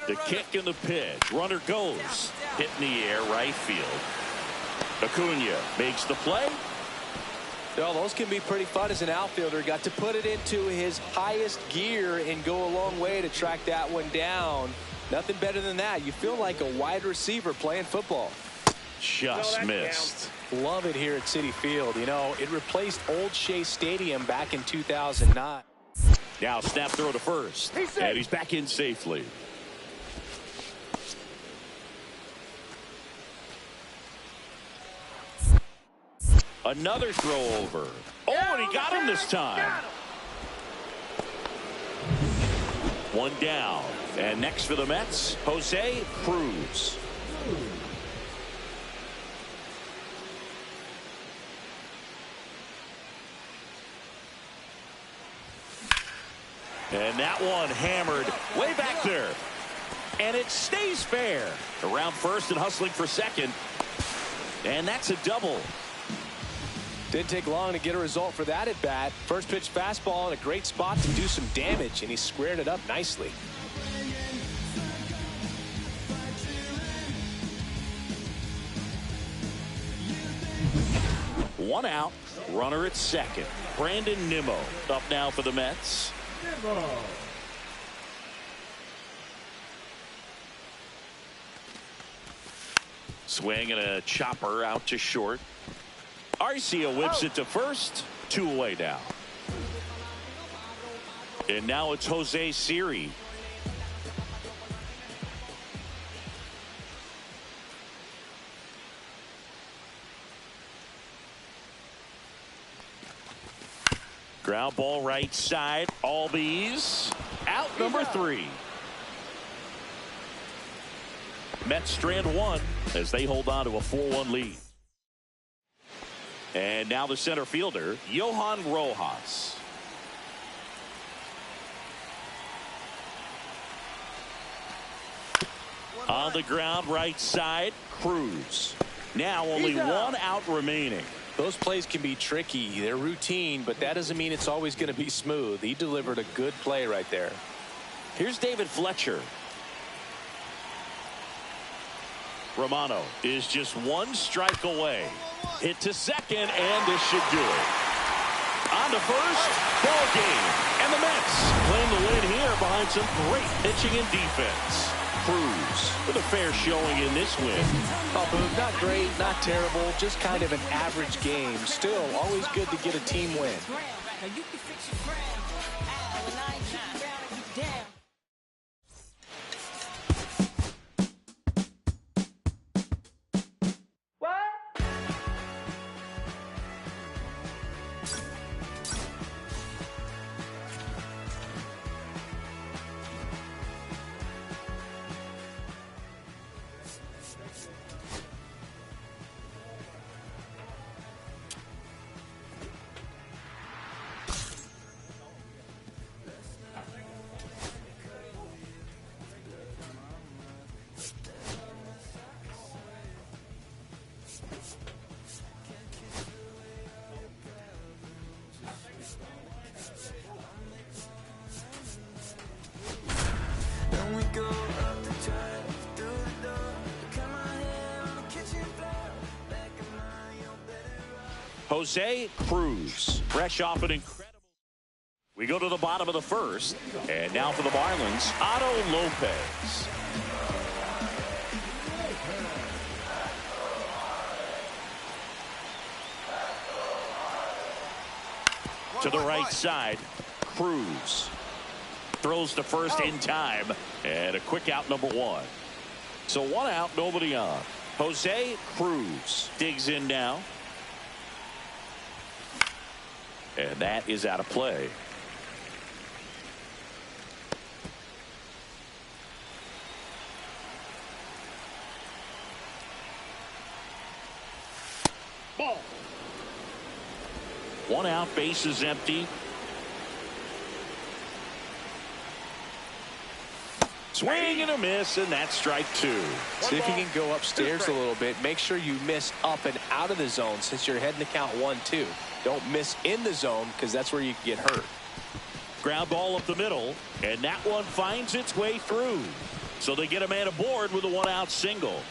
Speaker 7: The kick and the pitch. Runner goes. Hit in the air, right field. Acuna makes the play.
Speaker 9: Well, those can be pretty fun as an outfielder. Got to put it into his highest gear and go a long way to track that one down. Nothing better than that. You feel like a wide receiver playing football.
Speaker 7: Just missed.
Speaker 9: Love it here at Citi Field. You know, it replaced Old Shea Stadium back in 2009.
Speaker 7: Now snap throw to first. And he's back in safely. Another throw over. Oh, and he got him this time. One down. And next for the Mets, Jose Cruz. And that one hammered way back there. And it stays fair. Around first and hustling for second. And that's a double.
Speaker 9: Didn't take long to get a result for that at bat. First pitch fastball in a great spot to do some damage, and he squared it up nicely.
Speaker 7: One out, runner at second. Brandon Nimmo up now for the Mets. Swing and a chopper out to short. Arcia whips it to first. 2 away now. And now it's Jose Siri. Ground ball right side. Albies out number 3. Mets strand 1 as they hold on to a 4-1 lead. And now the center fielder, Johan Rojas. On the ground, right side, Cruz. Now only one out remaining.
Speaker 9: Those plays can be tricky. They're routine, but that doesn't mean it's always going to be smooth. He delivered a good play right there.
Speaker 7: Here's David Fletcher. Romano is just one strike away. Hit to second, and this should do it. On to first, ball game. And the Mets claim the win here behind some great pitching and defense. Cruz with a fair showing in this win.
Speaker 9: Oh, Boog, not great, not terrible, just kind of an average game. Still, always good to get a team win.
Speaker 7: Jose Cruz, fresh off an incredible. We go to the bottom of the first, and now for the Marlins, Otto Lopez. To the right side, Cruz throws to first in time, and a quick out, number one. So one out, nobody on. Jose Cruz digs in now. And that is out of play. Ball. One out, base is empty. Swing and a miss, and that's strike two.
Speaker 9: See if you can go upstairs a little bit. Make sure you miss up and out of the zone since you're heading to count 1-2. Don't miss in the zone because that's where you can get hurt.
Speaker 7: Ground ball up the middle, and that one finds its way through. So they get a man aboard with a one-out single.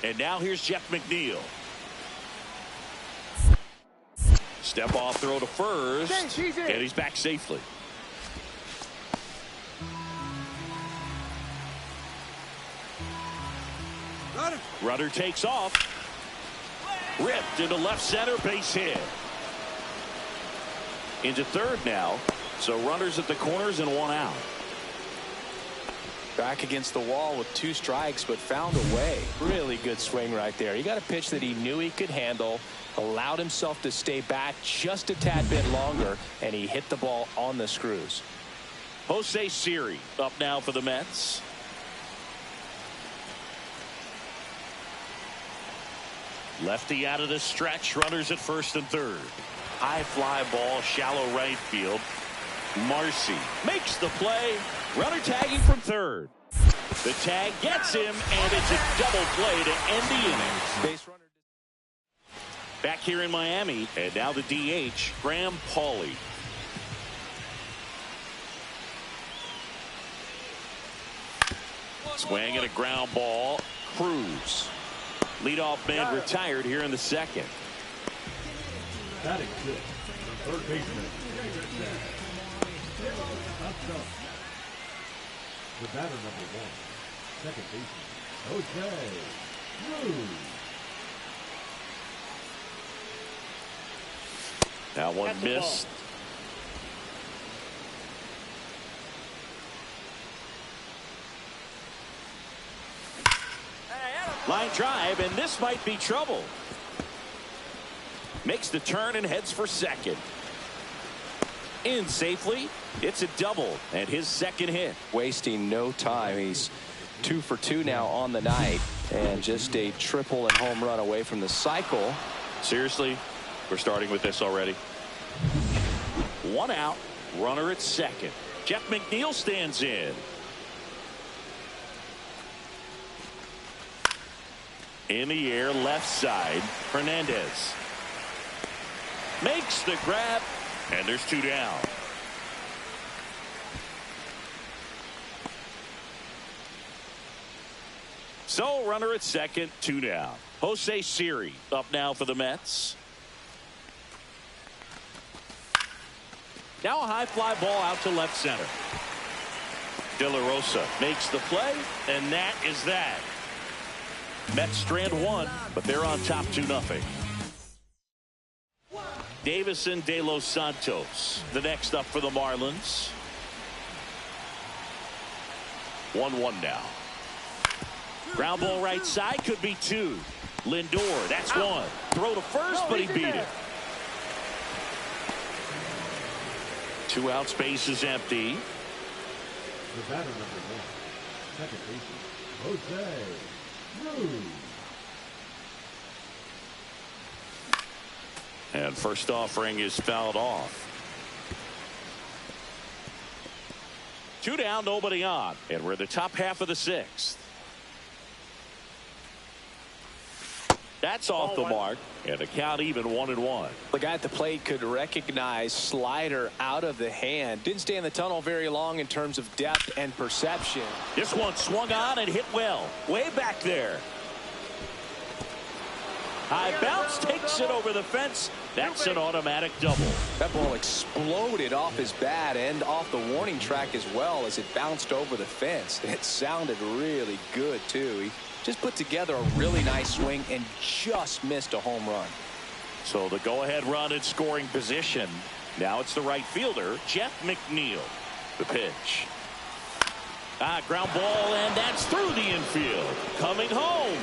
Speaker 7: And now here's Jeff McNeil. Step off throw to first, and he's back safely. Runner takes off. Ripped into left center, base hit. Into third now. So runners at the corners and one out.
Speaker 9: Back against the wall with 2 strikes, but found a way. Really good swing right there. He got a pitch that he knew he could handle, allowed himself to stay back just a tad bit longer, and he hit the ball on the screws.
Speaker 7: Jose Siri up now for the Mets. Lefty out of the stretch, runners at first and third. High fly ball, shallow right field. Marcy makes the play. Runner tagging from third. The tag gets him, and it's a double play to end the inning.
Speaker 9: Base runner.
Speaker 7: Back here in Miami, and now the DH, Graham Pauley. Swing and a ground ball. Cruz. Leadoff man retired here in the second.
Speaker 11: Batting six, third baseman. The batter number one, second baseman, Jose Cruz.
Speaker 7: Now one missed. Line drive, and this might be trouble. Makes the turn and heads for second. In safely. It's a double, and his second hit.
Speaker 9: Wasting no time. He's 2 for 2 now on the night, and just a triple and home run away from the cycle.
Speaker 7: Seriously, we're starting with this already. One out, runner at second. Jeff McNeil stands in. In the air, left side, Hernandez makes the grab, and there's 2 down. So runner at second, 2 down. Jose Siri up now for the Mets. Now a high fly ball out to left center. De La Rosa makes the play, and that is that. Mets strand 1, but they're on top 2-0. Davison de Los Santos, the next up for the Marlins. 1-1 now. Ground ball right side, could be 2. Lindor, that's 1. Throw to first, but he beat it. 2 outs, base is empty.
Speaker 11: The batter number 1, second baseman, Jose Cruz.
Speaker 7: And first offering is fouled off. 2 down, nobody on. And we're in the top half of the 6th. That's off the mark, and the count even 1-1.
Speaker 9: The guy at the plate could recognize slider out of the hand. Didn't stay in the tunnel very long in terms of depth and perception.
Speaker 7: This one swung on and hit well. Way back there. High bounce, takes it over the fence. That's an automatic double.
Speaker 9: That ball exploded off his bat and off the warning track as well as it bounced over the fence. It sounded really good, too. He just put together a really nice swing and just missed a home run.
Speaker 7: So the go-ahead run in scoring position. Now it's the right fielder, Jeff McNeil. The pitch. Ground ball, and that's through the infield. Coming home.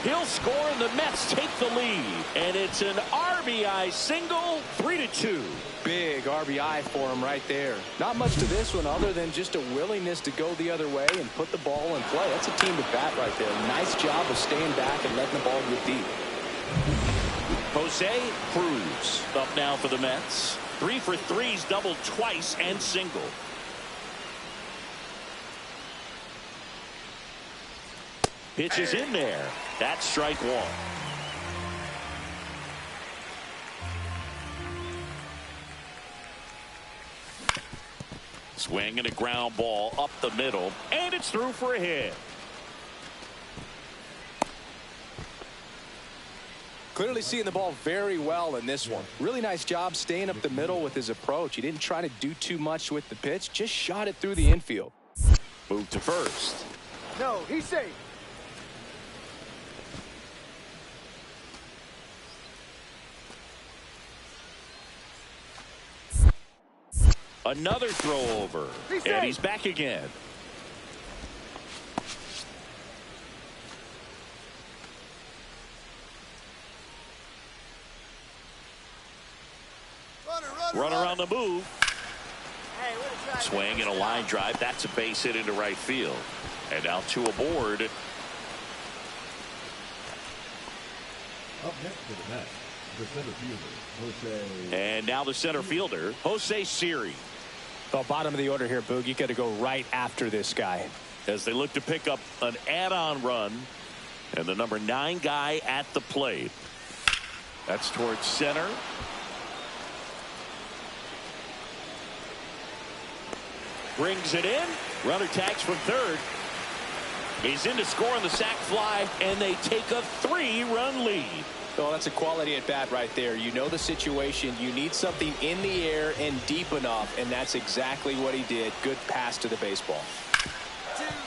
Speaker 7: He'll score, and the Mets take the lead. And it's an RBI single, 3-2.
Speaker 9: Big RBI for him right there. Not much to this one other than just a willingness to go the other way and put the ball in play. That's a team to bat right there. Nice job of staying back and letting the ball get deep.
Speaker 7: Jose Cruz up now for the Mets. 3 for 3's doubled twice and single. Pitch is in there. That's strike 1. Swing and a ground ball up the middle, and it's through for a hit.
Speaker 9: Clearly seeing the ball very well in this one. Really nice job staying up the middle with his approach. He didn't try to do too much with the pitch, just shot it through the infield.
Speaker 7: Move to first.
Speaker 2: No, he's safe.
Speaker 7: Another throw over, and he's back again. Runner on the move. Swing and a line drive. That's a base hit into right field. And now 2 aboard.
Speaker 11: Up next to the Mets, the center fielder, Jose.
Speaker 7: And now the center fielder, Jose Siri.
Speaker 9: Well, bottom of the order here, Boog. You got to go right after this guy.
Speaker 7: As they look to pick up an add-on run. And the number 9 guy at the plate. That's towards center. Brings it in. Runner tags from third. He's in to score on the sac fly, and they take a 3-run lead.
Speaker 9: Oh, that's a quality at bat right there. You know the situation. You need something in the air and deep enough, and that's exactly what he did. Good pass to the baseball.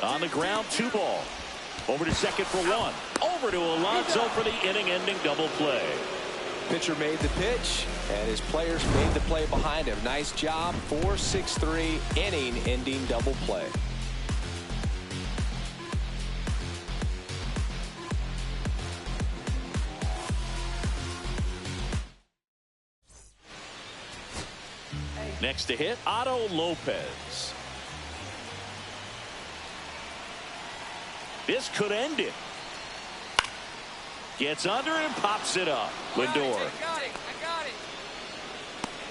Speaker 7: On the ground, 2 ball. Over to second for 1. Over to Alonso for the inning-ending double play.
Speaker 9: Pitcher made the pitch, and his players made the play behind him. Nice job. 4-6-3 inning-ending double play.
Speaker 7: Next to hit, Otto Lopez. This could end it. Gets under and pops it up. Lindor.
Speaker 2: I got it.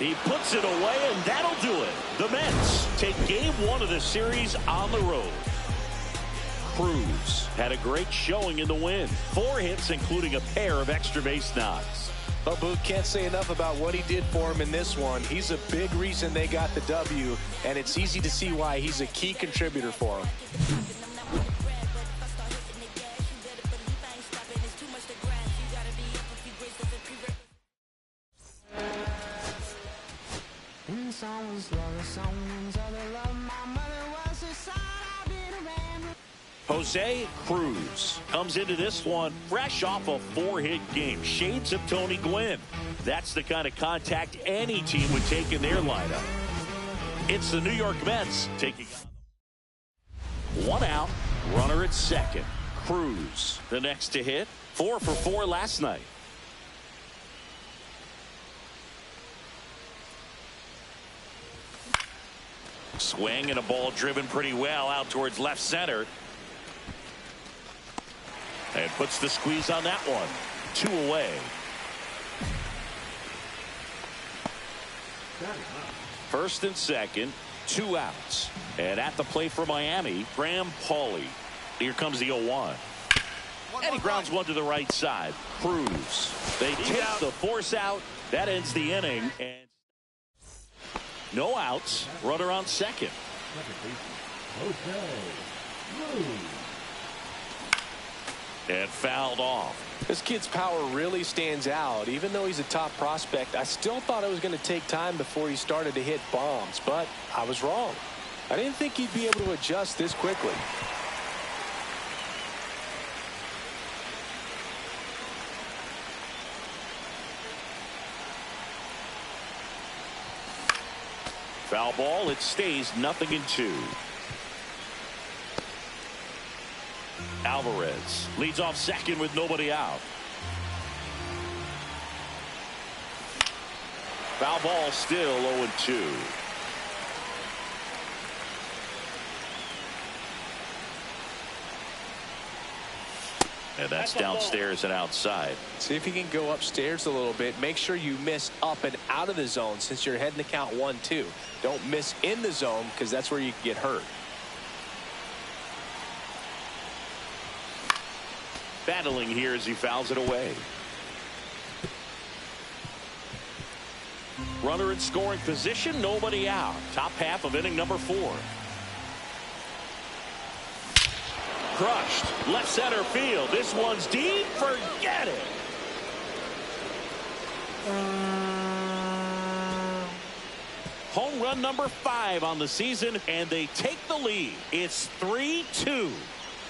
Speaker 7: He puts it away, and that'll do it. The Mets take game 1 of the series on the road. Cruz had a great showing in the win. 4 hits, including a pair of extra base knocks.
Speaker 9: Well, Booth, can't say enough about what he did for him in this one. He's a big reason they got the W, and it's easy to see why he's a key contributor for them.
Speaker 7: Jose Cruz comes into this one fresh off a 4-hit game. Shades of Tony Gwynn. That's the kind of contact any team would take in their lineup. It's the New York Mets taking on 1 out, runner at second. Cruz, the next to hit. 4 for 4 last night. Swing and a ball driven pretty well out towards left center. And puts the squeeze on that one. 2 away. First and second, 2 outs. And at the plate for Miami, Graham Pauley. Here comes the 0-1. And he grounds one to the right side. Cruz. They take the force out. That ends the inning. And no outs. Runner on second. And fouled off.
Speaker 9: This kid's power really stands out. Even though he's a top prospect, I still thought it was going to take time before he started to hit bombs, but I was wrong. I didn't think he'd be able to adjust this quickly.
Speaker 7: Foul ball. It stays 0-2. Alvarez leads off second with nobody out. Foul ball, still 0-2. And that's downstairs and outside.
Speaker 9: See if you can go upstairs a little bit. Make sure you miss up and out of the zone since you're heading to count 1-2. Don't miss in the zone because that's where you can get hurt.
Speaker 7: Battling here as he fouls it away. Runner in scoring position, nobody out. Top half of inning number 4. Crushed. Left center field. This one's deep. Forget it. Home run number 5 on the season, and they take the lead. It's 3-2.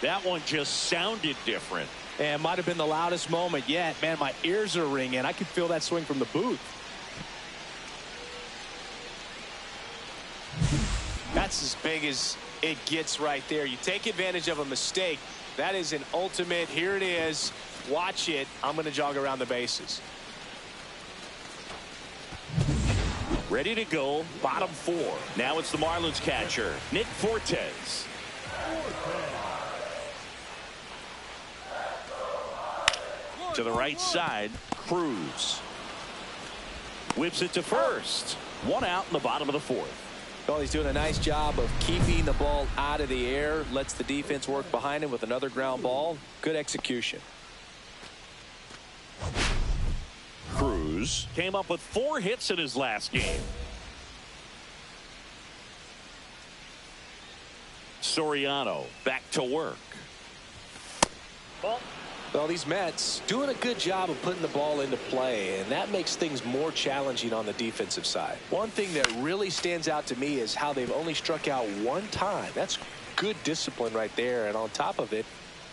Speaker 7: That one just sounded different.
Speaker 9: And might have been the loudest moment yet. Man, my ears are ringing. I could feel that swing from the booth. That's as big as it gets right there. You take advantage of a mistake. That is an ultimate. Here it is. Watch it. I'm going to jog around the bases.
Speaker 7: Ready to go. Bottom 4. Now it's the Marlins catcher, Nick Fortes. To the right side, Cruz. Whips it to first. 1 out in the bottom of the 4th.
Speaker 9: Well, he's doing a nice job of keeping the ball out of the air. Lets the defense work behind him with another ground ball. Good execution.
Speaker 7: Cruz came up with 4 hits in his last game. Soriano back to work.
Speaker 2: Ball.
Speaker 9: Well, these Mets doing a good job of putting the ball into play, and that makes things more challenging on the defensive side. One thing that really stands out to me is how they've only struck out 1 time. That's good discipline right there, and on top of it,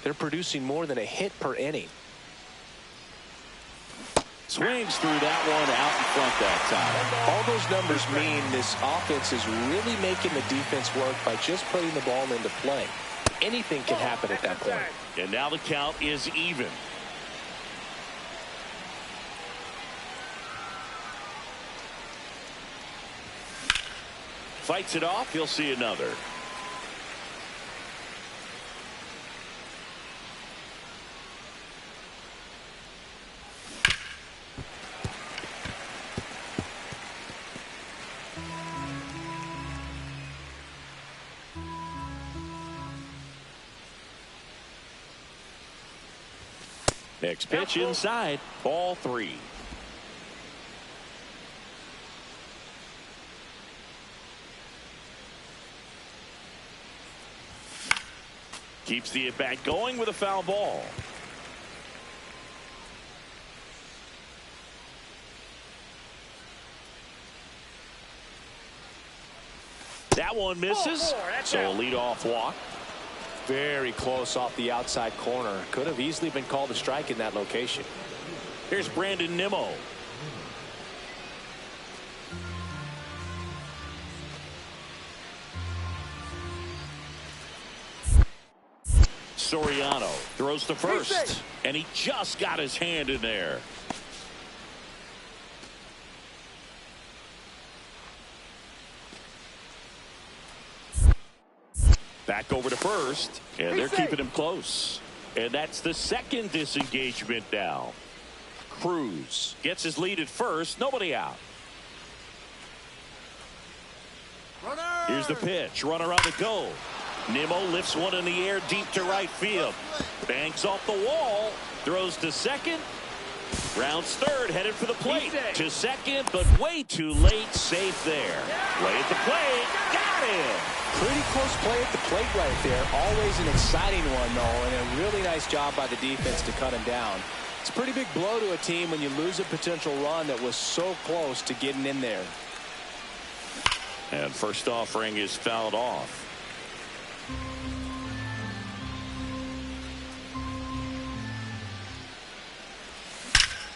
Speaker 9: they're producing more than a hit per inning.
Speaker 7: Swings through that one out in front that time.
Speaker 9: All those numbers mean this offense is really making the defense work by just putting the ball into play. Anything can happen at that point.
Speaker 7: And now the count is even. Fights it off. He'll see another. Next pitch inside, ball 3. Keeps the at-bat going with a foul ball. That one misses, so a leadoff walk.
Speaker 9: Very close off the outside corner. Could have easily been called a strike in that location.
Speaker 7: Here's Brandon Nimmo. Soriano throws to first, and he just got his hand in there. Back over to first, and they're keeping him close. And that's the second disengagement now. Cruz gets his lead at first, nobody out. Here's the pitch, runner on the go. Nimmo lifts one in the air deep to right field. Banks off the wall, throws to second. Rounds third, headed for the plate. To second, but way too late, safe there. Play at the plate, got him.
Speaker 9: Pretty close play at the plate right there. Always an exciting one, though, and a really nice job by the defense to cut him down. It's a pretty big blow to a team when you lose a potential run that was so close to getting in there.
Speaker 7: And first offering is fouled off.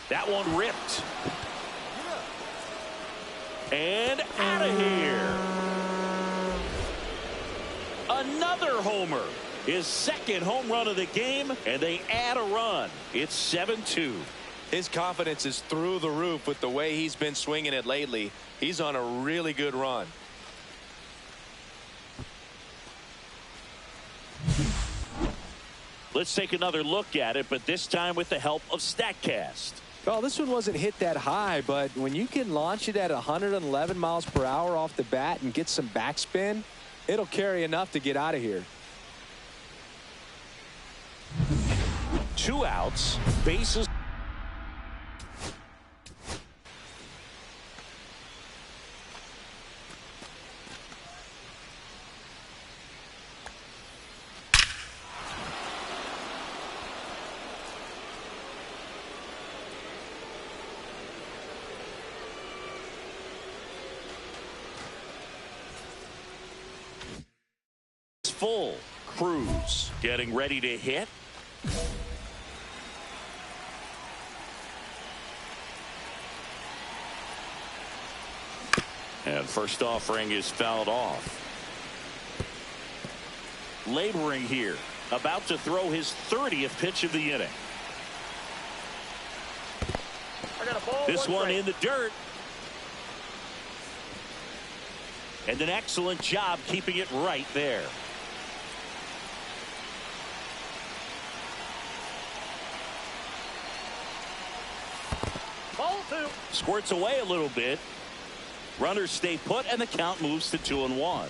Speaker 7: That one ripped. And out of here. Another homer. His second home run of the game, and they add a run. It's 7-2.
Speaker 9: His confidence is through the roof with the way he's been swinging it lately. He's on a really good run.
Speaker 7: Let's take another look at it, but this time with the help of StatCast.
Speaker 9: Well, this one wasn't hit that high, but when you can launch it at 111 miles per hour off the bat and get some backspin, it'll carry enough to get out of here.
Speaker 7: 2 outs, bases. Full. Cruz getting ready to hit. And first offering is fouled off. Laboring here, about to throw his 30th pitch of the inning. This one in the dirt. And an excellent job keeping it right there. Squirts away a little bit. Runners stay put, and the count moves to 2-1.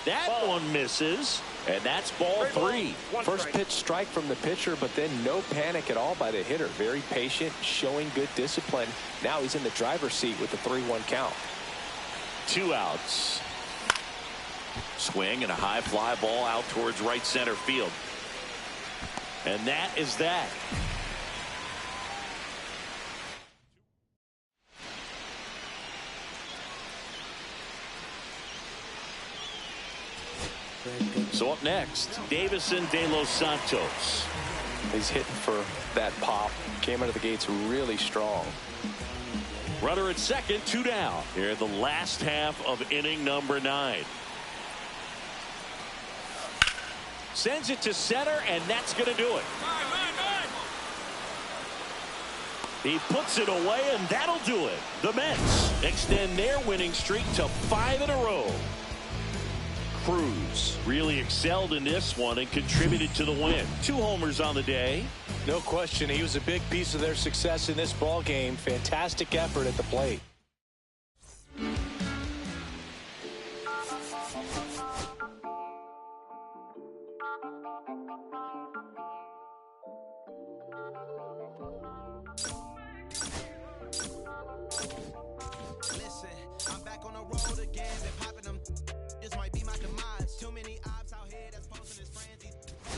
Speaker 7: That one misses, and that's ball 3.
Speaker 9: First pitch strike from the pitcher, but then no panic at all by the hitter. Very patient, showing good discipline. Now he's in the driver's seat with the 3-1 count.
Speaker 7: 2 outs. Swing and a high fly ball out towards right center field. And that is that. So up next, Davison De Los Santos.
Speaker 9: He's hitting for that pop. Came out of the gates really strong.
Speaker 7: Runner at second, 2 down. Here in the last half of inning number 9. Sends it to center, and that's going to do it. He puts it away, and that'll do it. The Mets extend their winning streak to 5 in a row. Cruz really excelled in this one and contributed to the win. 2 homers on the day.
Speaker 9: No question, he was a big piece of their success in this ball game. Fantastic effort at the plate.
Speaker 12: Listen, I'm back on the road again, been popping them. This might be my demise. Too many ops out here that's posting his frenzy.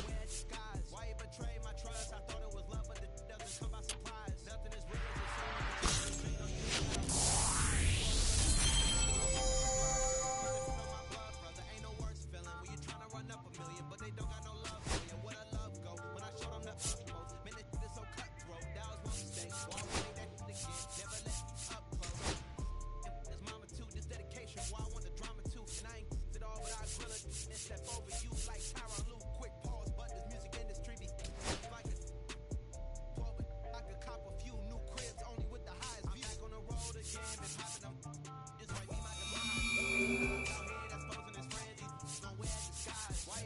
Speaker 12: Wear disguise. Why you betray my trust? I thought it was love, but it doesn't come by surprise. Nothing is real as it brother, ain't no worse feeling when you're trying to run up a million, but they don't got no love for you. Where the love go? When I show them the utmost, man, this shit is so cutthroat. That was my mistake. Why we make that shit again? Never let up close. His mama too, this dedication. Why I want the drama too, and I ain't it all, but I grill it and step over you like Tyron Lue. Quick pause, but this music industry be like a 12, but I could cop a few new cribs only with the highest view. Back on the road again, been popping them. This might be my demise. Out here that's posing his frenzy. Don't wear disguise.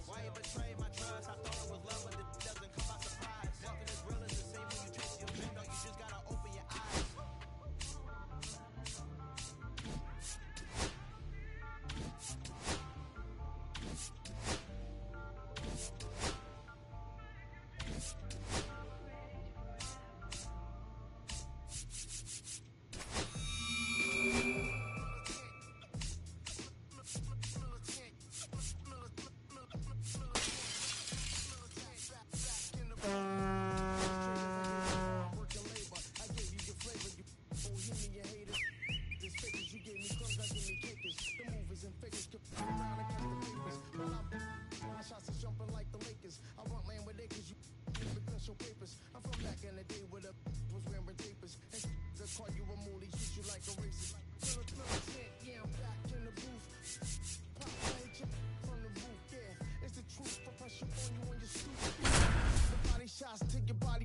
Speaker 12: Why you betray my trust?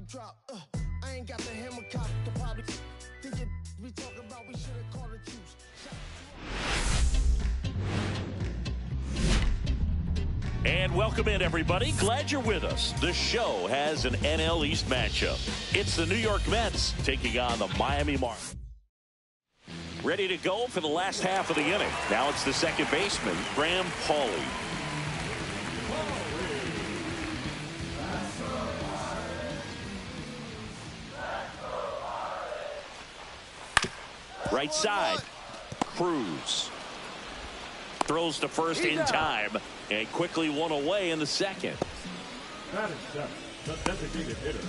Speaker 13: Drop. I ain't got the hammer cop to probably think it we talk about we should have called it juice.
Speaker 7: And welcome in, everybody. Glad you're with us. The show has an NL East matchup. It's the New York Mets taking on the Miami Marlins. Ready to go for the last half of the inning. Now it's the second baseman, Graham Pauley. Right side, Cruz throws to first in time and quickly one away in the second.
Speaker 11: That is the designated hitter.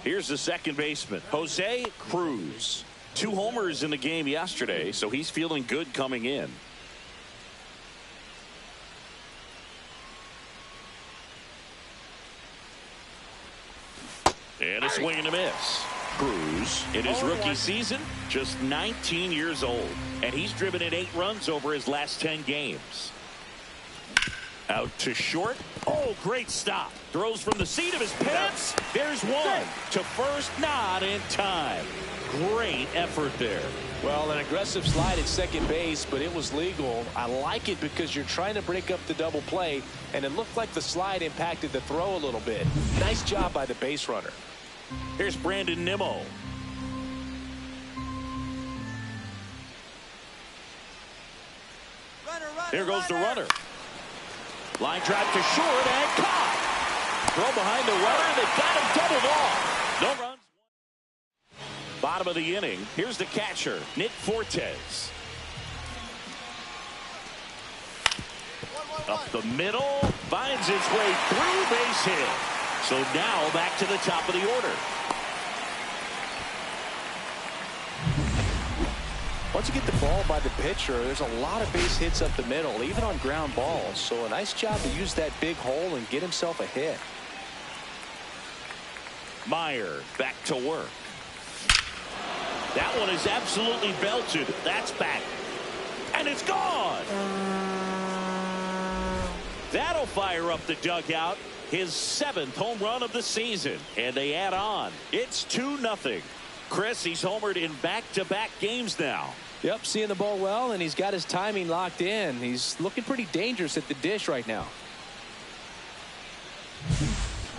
Speaker 7: Here's the second baseman, Jose Cruz. 2 homers in the game yesterday, so he's feeling good coming in. And a swing and a miss. Cruz, in his rookie season, just 19 years old, and he's driven in 8 runs over his last 10 games. Out to short. Oh, great stop. Throws from the seat of his pants. There's one. To first, not in time. Great effort there.
Speaker 9: Well, an aggressive slide at second base, but it was legal. I like it because you're trying to break up the double play, and it looked like the slide impacted the throw a little bit. Nice job by the base runner.
Speaker 7: Here's Brandon Nimmo. Here goes the runner. Line drive to short and caught. throw behind the runner. They got him doubled off. No runs. Bottom of the inning. Here's the catcher, Nick Fortes. Up the middle, finds its way through, base hit. So now back to the top of the order.
Speaker 9: Once you get the ball by the pitcher, there's a lot of base hits up the middle, even on ground balls. So a nice job to use that big hole and get himself a hit.
Speaker 7: Meyer back to work. That one is absolutely belted. That's back. And it's gone. That'll fire up the dugout. His 7th home run of the season. And they add on. It's 2-0. Chris, he's homered in back-to-back games now.
Speaker 9: Yep, seeing the ball well, and he's got his timing locked in. He's looking pretty dangerous at the dish right now.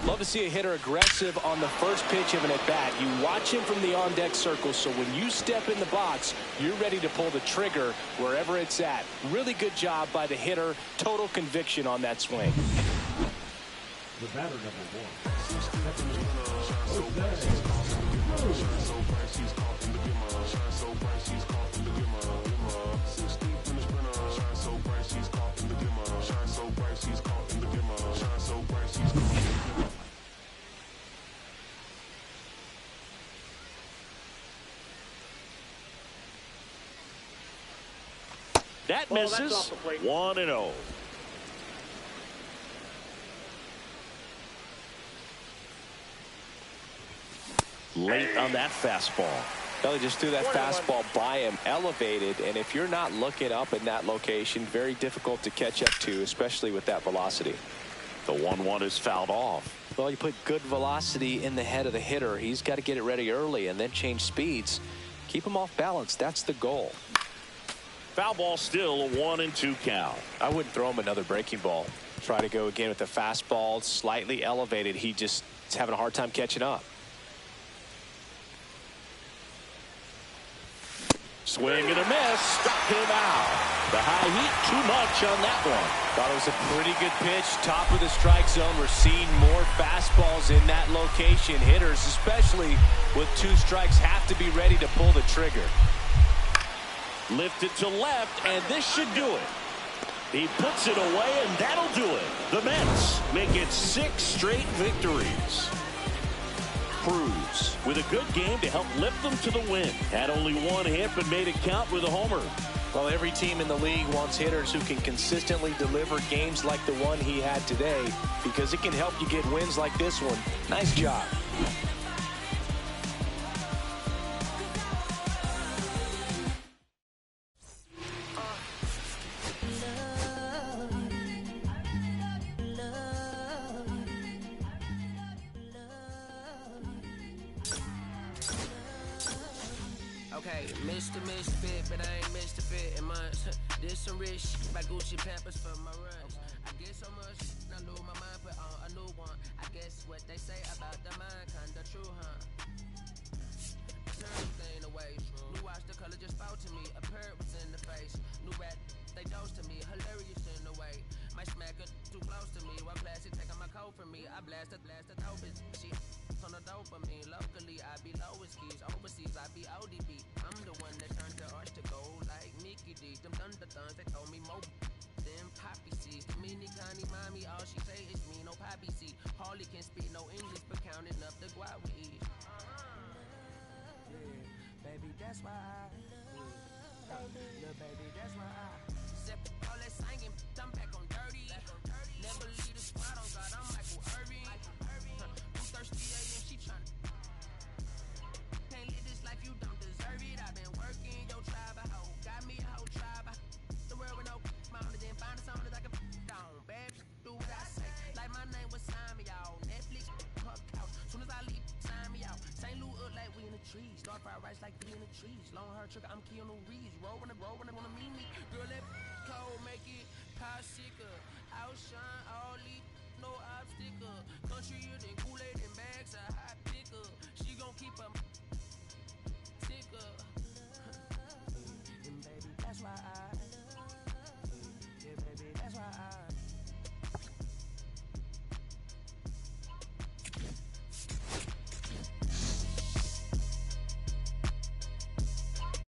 Speaker 9: Love to see a hitter aggressive on the first pitch of an at-bat. You watch him from the on-deck circle, so when you step in the box, you're ready to pull the trigger wherever it's at. Really good job by the hitter. Total conviction on that swing.
Speaker 11: The batter,
Speaker 7: That misses. 1-0. Late on that fastball.
Speaker 9: Belly just threw that fastball by him, elevated, and if you're not looking up in that location, very difficult to catch up to, especially with that velocity.
Speaker 7: The 1-1 is fouled off.
Speaker 9: Well, you put good velocity in the head of the hitter. He's got to get it ready early and then change speeds. Keep him off balance. That's the goal.
Speaker 7: Foul ball, still a 1-2 count.
Speaker 9: I wouldn't throw him another breaking ball. Try to go again with the fastball, slightly elevated. He just is having a hard time catching up.
Speaker 7: Swing and a miss. Struck him out. The high heat, too much on that one.
Speaker 9: Thought it was a pretty good pitch. Top of the strike zone. We're seeing more fastballs in that location. Hitters, especially with 2 strikes, have to be ready to pull the trigger.
Speaker 7: Lifted to left, and this should do it. He puts it away, and that'll do it. The Mets make it 6 straight victories. Cruz with a good game to help lift them to the win. Had only 1 hit, but made it count with a homer.
Speaker 9: Well, every team in the league wants hitters who can consistently deliver games like the one he had today, because it can help you get wins like this one. Nice job.
Speaker 14: Okay, Mr. Misfit, but I ain't Mr. Fit in months. This some rich shit by Gucci Pampers for my runs. I get so much, I lose my mind, put on a new one. I guess what they say about the mind, kinda true, huh? Turn the thing away. New watch, the color just spoke to me. A bird was in the face. New rat, they dose to me. Hilarious in the way. My smacker too close to me. One plastic taking my coat from me. I blast the dope is she on the dope for me. Locally, I be lowest keys. Overseas, I be ODB. I'm the one that turned the arch to gold like Mickey D. Them thunder thuns, they told me more than poppy seeds. Mini Connie mommy, all she say is me, no poppy seed. Harley can speak no English, but counting up the guap with ease. Yeah, baby, that's why I little baby, that's why I sip all that singing, I'm back on dirty. Never leave the spot on God, I'm Michael Irving. You thirsty AM, she tryna. Can't live this life, you don't deserve it. I've been working, your tribe a hoe. Got me a whole tribe. The world with no mountain, then find something that I can down. Bad do what I say. Like my name was sign me out. Netflix, her couch. Soon as I leave, sign me out. St. Louis up like we in the trees. Dark fried rice like 3 in the trees. Long hair trigger, I'm Keanu Reeves. Roll when they wanna meet me. Girl, that cold make it pop sicker. Outshine all these, no obstacle. Country, then Kool-Aid and bags of hot.